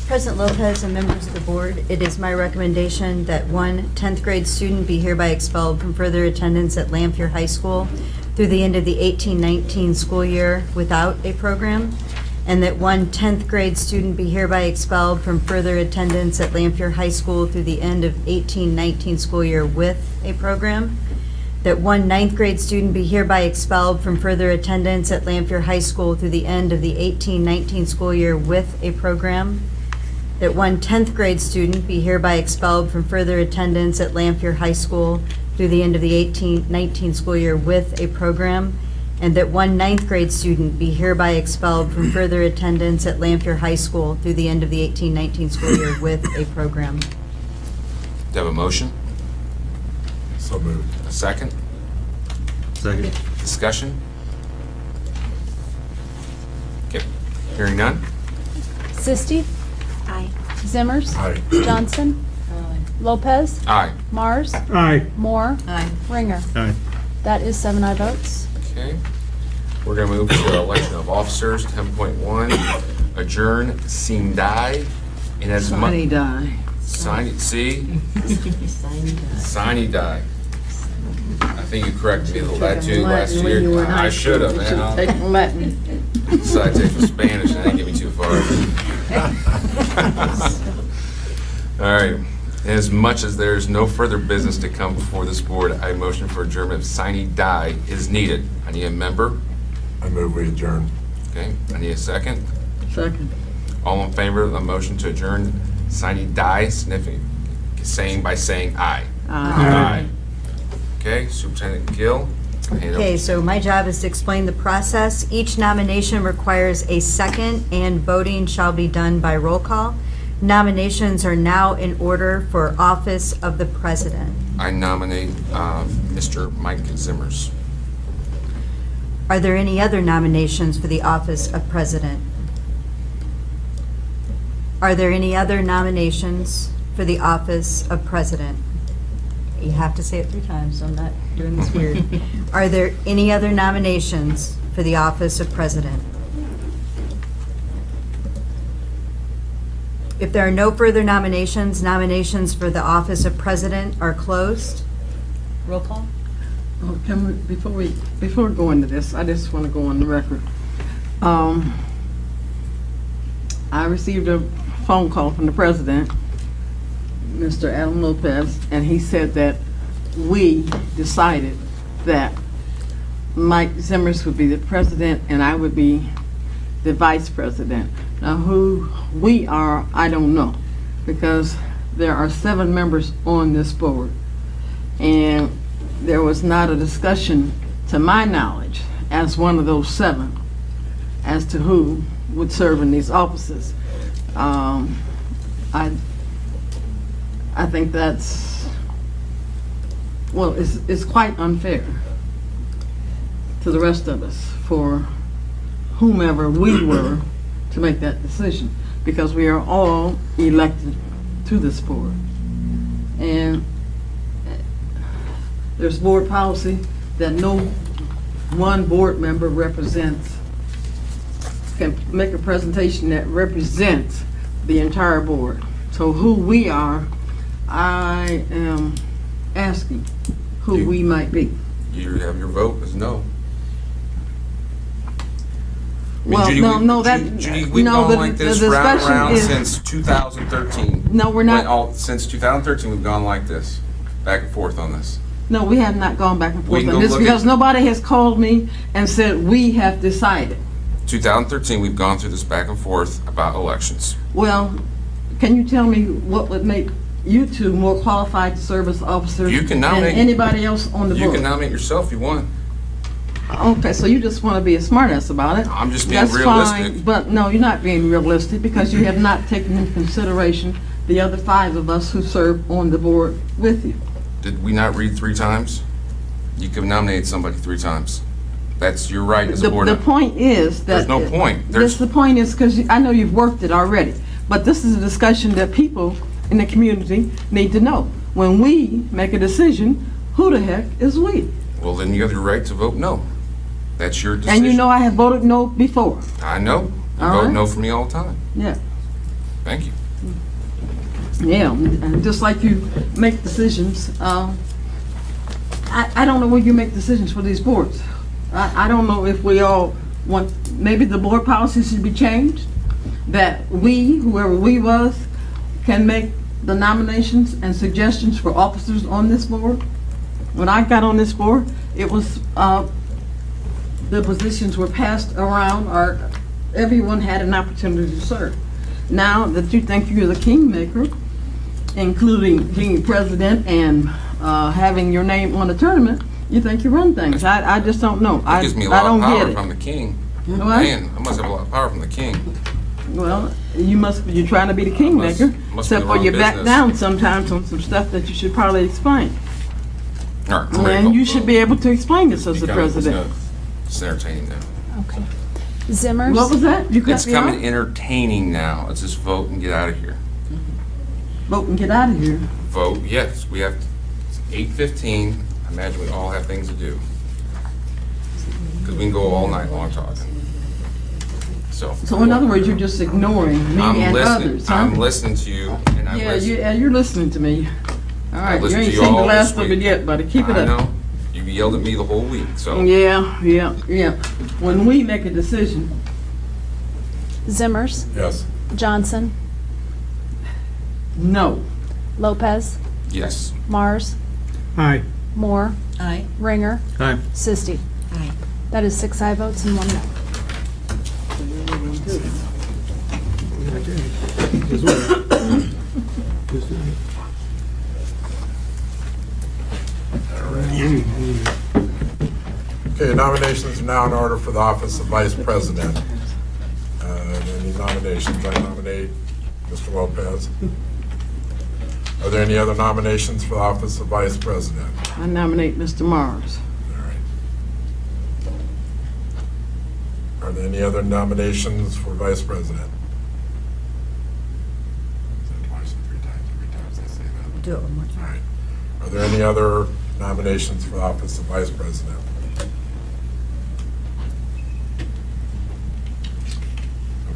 C: President Lopez and members of the board, it is my recommendation that one 10th grade student be hereby expelled from further attendance at Lamphere High School through the end of the 18-19 school year without a program, and that one 10th grade student be hereby expelled from further attendance at Lamphere High School through the end of 18-19 school year with a program, that one 9th grade student be hereby expelled from further attendance at Lamphere High School through the end of the 18-19 school year with a program, that one 10th grade student be hereby expelled from further attendance at Lamphere High School through the end of the 18-19 school year with a program, and that one 9th grade student be hereby expelled from further attendance at Lamphere High School through the end of the 18-19 school year with a program.
E: Do you have a motion?
A: So moved.
E: A second?
B: Second.
E: Discussion? Okay, hearing none?
Q: Sisti.
R: Aye.
Q: Zimmers.
A: Aye.
Q: Johnson.
L: Aye.
Q: Lopez.
E: Aye.
Q: Mars.
F: Aye.
Q: Moore.
L: Aye.
Q: Ringer.
B: Aye.
Q: That is 7 aye votes.
E: Okay. We're going to move to election of officers, 10.1, adjourn, sine die, and as
G: Sunny die.
E: Sign, see? Sine die. I think you corrected me that too last year. I should have, man.
G: Take Latin.
E: So I take some Spanish and that didn't get me too far. All right. As much as there's no further business to come before this board, I motion for adjournment if sine die is needed. I need a member.
A: I move we adjourn.
E: Okay, I need a second.
G: Second.
E: All in favor of the motion to adjourn sine die, saying by saying aye.
G: Aye.
E: Okay, Superintendent Gill.
C: Okay, so my job is to explain the process. Each nomination requires a second, and voting shall be done by roll call. Nominations are now in order for office of the president.
E: I nominate Mr. Mike Zimmers.
C: Are there any other nominations for the office of president? Are there any other nominations for the office of president? You have to say it 3 times, so I'm not doing this weird. Are there any other nominations for the office of president? If there are no further nominations, nominations for the office of president are closed. Roll call.
G: Oh, before we go into this, I just want to go on the record. I received a phone call from the president, Mr. Adam Lopez, and he said that we decided that Mike Zimmers would be the president and I would be the vice president. Now, who we are, I don't know, because there are 7 members on this board, and there was not a discussion, to my knowledge, as one of those 7, as to who would serve in these offices. I think that's, well, it's quite unfair to the rest of us for whomever we were to make that decision, because we are all elected to this board. And there's board policy that no one board member can make a presentation that represents the entire board. So who we are, I am asking who we might be.
E: You have your vote as no.
G: Well,
E: Judy,
G: Judy,
E: we've
G: no,
E: gone like this
G: the
E: round
G: discussion
E: around
G: is,
E: since 2013.
G: No, we're not.
E: Since 2013, we've gone like this, back and forth on this.
G: No, we have not gone back and forth on this,
E: look
G: because nobody has called me and said, we have decided.
E: 2013, we've gone through this back and forth about elections.
G: Well, can you tell me what would make you 2 more qualified to serve as officers than anybody else on the board?
E: You can nominate yourself if you want.
G: Okay, so you just want to be a smartass about it.
E: I'm just being
G: That's
E: realistic.
G: Fine, but no, you're not being realistic, because you have not taken into consideration the other 5 of us who serve on the board with you.
E: Did we not read 3 times? You can nominate somebody 3 times. That's your right as a board.
G: The point is that...
E: There's no point.
G: The point is, because I know you've worked it already, but this is a discussion that people in the community need to know. When we make a decision, who the heck is we?
E: Well, then you have the right to vote no. That's your decision.
G: And you know I have voted no before.
E: I know. You vote no for me all the time.
G: Yeah.
E: Thank you.
G: Yeah, and just like you make decisions, I don't know where you make decisions for these boards. I don't know if we all want, maybe the board policy should be changed, that we, whoever we was, can make the nominations and suggestions for officers on this board. When I got on this board, it was, the positions were passed around, or everyone had an opportunity to serve. Now that you think you're the kingmaker, including being president and having your name on the tournament, you think you run things. I just don't know.
E: That gives me a lot of power from the king. Man, I must have a lot of power from the king.
G: Well, you're trying to be the kingmaker, except for you back down sometimes on some stuff that you should probably explain.
E: All right,
G: and you should be able to explain this as the president.
E: It's entertaining now.
Q: Okay. Zimmers?
G: What was that?
E: It's coming entertaining now. Let's just vote and get out of here.
G: Vote and get out of here.
E: Vote, yes. We have 8:15. I imagine we all have things to do. Because we can go all night long talking. So
G: in other words, you're just ignoring me and others, huh?
E: I'm listening to you, and I'm listening.
G: Yeah, you're listening to me. All right, you ain't
E: you
G: seen the
E: all
G: last
E: this
G: of it
E: week.
G: yet, buddy. Keep it up.
E: I know. You yelled at me the whole week, so.
G: Yeah. When we make a decision.
Q: Zimmers?
A: Yes.
Q: Johnson?
G: No.
Q: Lopez,
E: Yes.
Q: Mars,
F: Aye.
Q: Moore,
L: Aye.
Q: Ringer,
B: Aye.
Q: Sisti.
L: Aye.
Q: That is 6 aye votes and 1 no.
A: Okay, nominations are now in order for the office of Vice President. Any nominations? I nominate Mr. Lopez. Are there any other nominations for the office of Vice President?
G: I nominate Mr. Mars.
A: All right. Are there any other nominations for Vice President? Is that twice or 3 times? 3 times they say that.
C: Do it one more
A: All
C: time.
A: right. Are there any other nominations for the office of Vice President?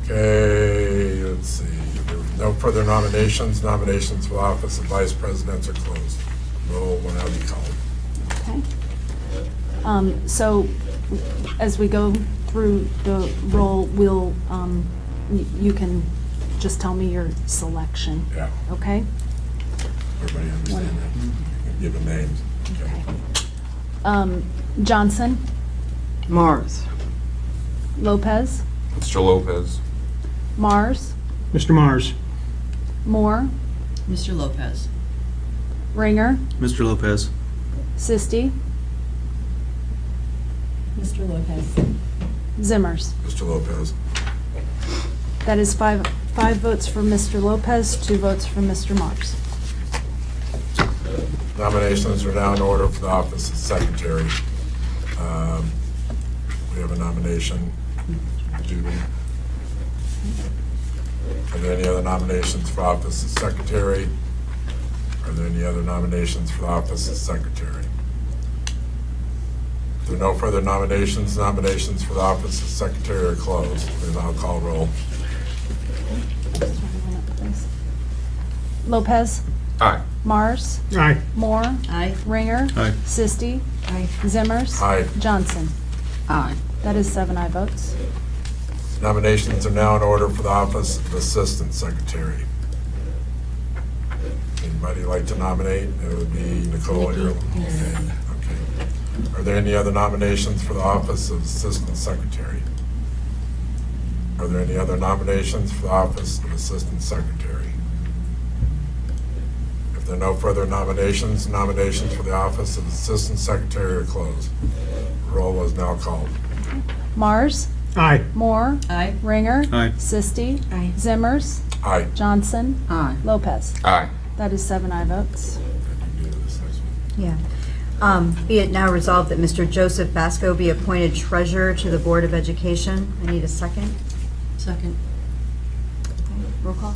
A: Okay, let's see. There were no further nominations. Nominations for the office of Vice Presidents are closed. Roll will now be called.
Q: Okay. So as we go through the roll, we'll, you can just tell me your selection.
A: Yeah.
Q: Okay?
A: Everybody understand that? Give them names.
Q: Okay. Johnson,
G: Mars.
Q: Lopez,
E: Mr. Lopez.
Q: Mars,
F: Mr. Mars.
Q: Moore,
L: Mr. Lopez.
Q: Ringer,
B: Mr. Lopez.
Q: Sisti,
L: Mr. Lopez.
Q: Zimmers.
A: Mr. Lopez.
Q: That is five votes for Mr. Lopez, 2 votes for Mr. Mars.
A: Nominations are now in order for the office of Secretary. We have a nomination. Judy. Are there any other nominations for office of Secretary? Are there any other nominations for the office of Secretary? If there are no further nominations, nominations for the office of Secretary are closed. Then I'll call roll.
Q: Lopez,
E: Aye.
Q: Mars,
F: Aye.
Q: Moore,
L: Aye.
Q: Ringer,
B: Aye.
Q: Sisti,
L: Aye.
Q: Zimmers,
A: Aye.
Q: Johnson.
G: Aye.
Q: That is 7 aye votes.
A: Nominations are now in order for the office of Assistant Secretary. Anybody like to nominate? It would be Nicole here. Okay. Are there any other nominations for the office of Assistant Secretary? Are there any other nominations for the office of Assistant Secretary? If there are no further nominations, nominations for the office of Assistant Secretary are closed. Roll is now called.
Q: Mars,
F: Aye.
Q: Moore,
L: Aye.
Q: Ringer,
B: Aye.
Q: Sisti,
L: Aye.
Q: Zimmers,
A: Aye.
Q: Johnson,
G: Aye.
Q: Lopez.
E: Aye.
Q: That is 7 aye votes.
C: Yeah. Be it now resolved that Mr. Joseph Basco be appointed treasurer to the Board of Education. I need a second.
L: Second.
Q: Roll call.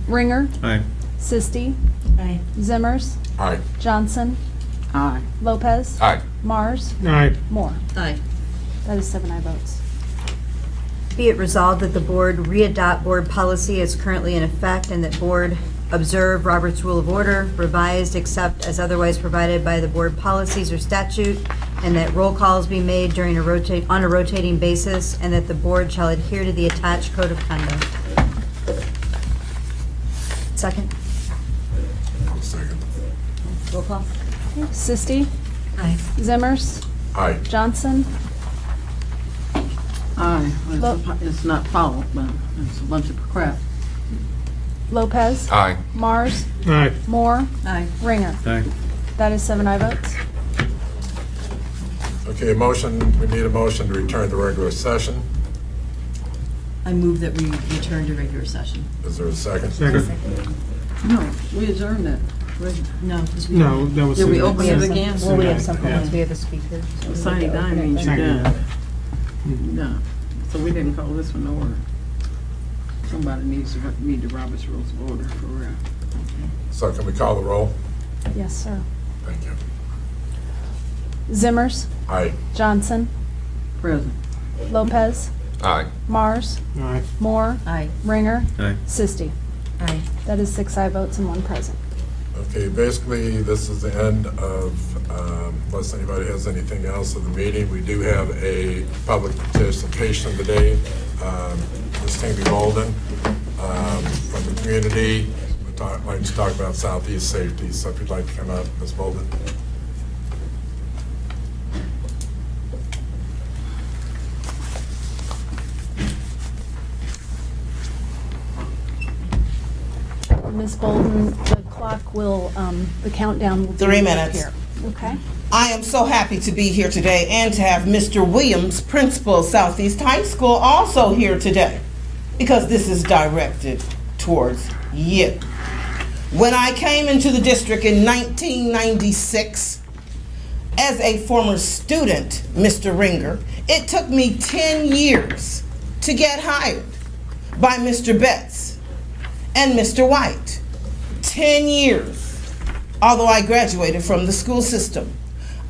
Q: Ringer,
B: Aye.
Q: Sisti,
L: Aye.
Q: Zimmers,
A: Aye.
Q: Johnson,
G: Aye.
Q: Lopez,
E: Aye.
Q: Mars,
F: Aye.
Q: Moore.
L: Aye.
Q: That is 7 aye votes.
C: Be it resolved that the board readopt board policy as currently in effect and that board observe Robert's Rule of Order revised except as otherwise provided by the board policies or statute, and that roll calls be made during on a rotating basis, and that the board shall adhere to the attached code of conduct. Second.
A: I'll second.
C: Roll call.
Q: Sisti,
L: Aye.
Q: Zimmers,
A: Aye.
Q: Johnson,
G: Aye. It's not followed, but it's a bunch of crap.
Q: Lopez,
E: Aye.
Q: Mars,
F: Aye.
Q: Moore,
L: Aye.
Q: Ringer.
B: Aye.
Q: That is 7 aye votes.
A: Okay, motion, we need a motion to return to regular session.
L: I move that we return to regular session.
A: Is there a second?
F: Second.
G: No, we adjourned that.
L: No, because we.
F: No, that was.
G: Did we open it again?
C: Well, we have something
F: Yeah.
C: else. We have a speaker. so we
G: Signing
C: need to open it
G: means
C: back.
G: you're done. No, so we didn't call this one to order. Somebody needs to read the Robert's Rules of Order for real.
A: So can we call the roll?
Q: Yes, sir.
A: Thank you.
Q: Zimmers,
A: Aye.
Q: Johnson,
G: Present.
Q: Lopez,
E: Aye.
Q: Mars,
F: Aye.
Q: Moore,
L: Aye.
Q: Ringer,
B: Aye.
Q: Sisti.
L: Aye.
Q: That is 6 aye votes and 1 present.
A: Okay, basically, this is the end of, unless anybody has anything else of the meeting, we do have a public participation today. Ms. Tammy Golden from the community. I'd like to talk about Southeast safety, so if you'd like to come up, Ms. Bolden.
Q: Ms. Bolden, the clock will, the countdown will be
S: 3 minutes.
Q: here. Okay.
S: I am so happy to be here today and to have Mr. Williams, principal of Southeast High School, also here today, because this is directed towards you. When I came into the district in 1996, as a former student, Mr. Ringer, it took me 10 years to get hired by Mr. Betts and Mr. White. 10 years, although I graduated from the school system.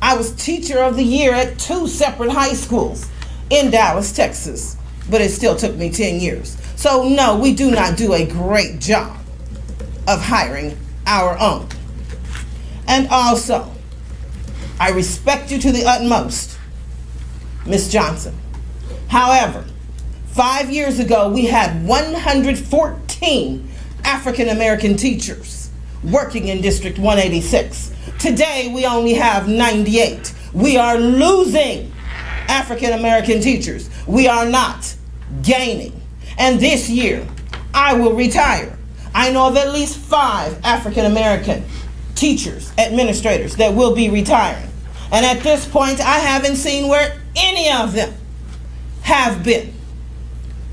S: I was teacher of the year at 2 separate high schools in Dallas, Texas, but it still took me 10 years. So no, we do not do a great job of hiring our own. And also, I respect you to the utmost, Ms. Johnson. However, 5 years ago, we had 114 African American teachers working in District 186. Today, we only have 98. We are losing African American teachers. We are not gaining. And this year, I will retire. I know of at least 5 African American teachers, administrators that will be retiring. And at this point, I haven't seen where any of them have been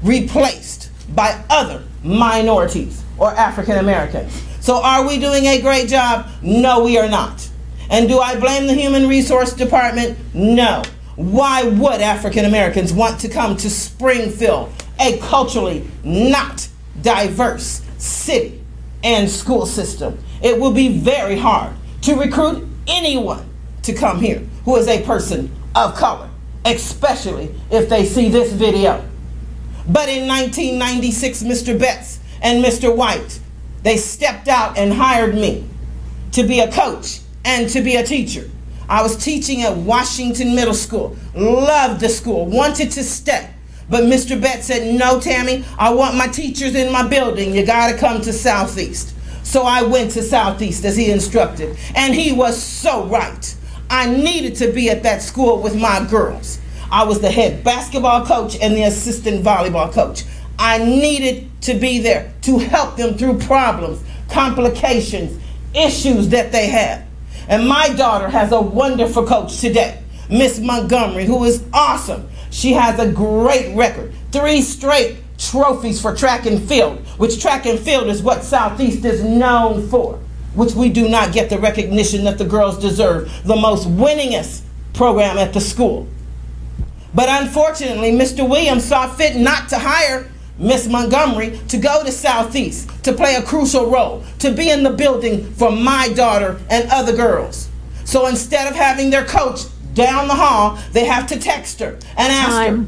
S: replaced by other minorities or African Americans. So are we doing a great job? No, we are not. And do I blame the Human Resource Department? No. Why would African Americans want to come to Springfield, a culturally not diverse city and school system? It will be very hard to recruit anyone to come here who is a person of color, especially if they see this video. But in 1996, Mr. Betts and Mr. White, they stepped out and hired me to be a coach and to be a teacher. I was teaching at Washington Middle School, loved the school, wanted to stay. But Mr. Betts said, no, Tammy, I want my teachers in my building. You gotta come to Southeast. So I went to Southeast as he instructed, and he was so right. I needed to be at that school with my girls. I was the head basketball coach and the assistant volleyball coach. I needed to be there to help them through problems, complications, issues that they had. And my daughter has a wonderful coach today, Miss Montgomery, who is awesome. She has a great record, 3 straight trophies for track and field, which track and field is what Southeast is known for, which we do not get the recognition that the girls deserve, the most winningest program at the school. But unfortunately, Mr. Williams saw fit not to hire Miss Montgomery to go to Southeast, to play a crucial role, to be in the building for my daughter and other girls. So instead of having their coach down the hall, they have to text her and ask her,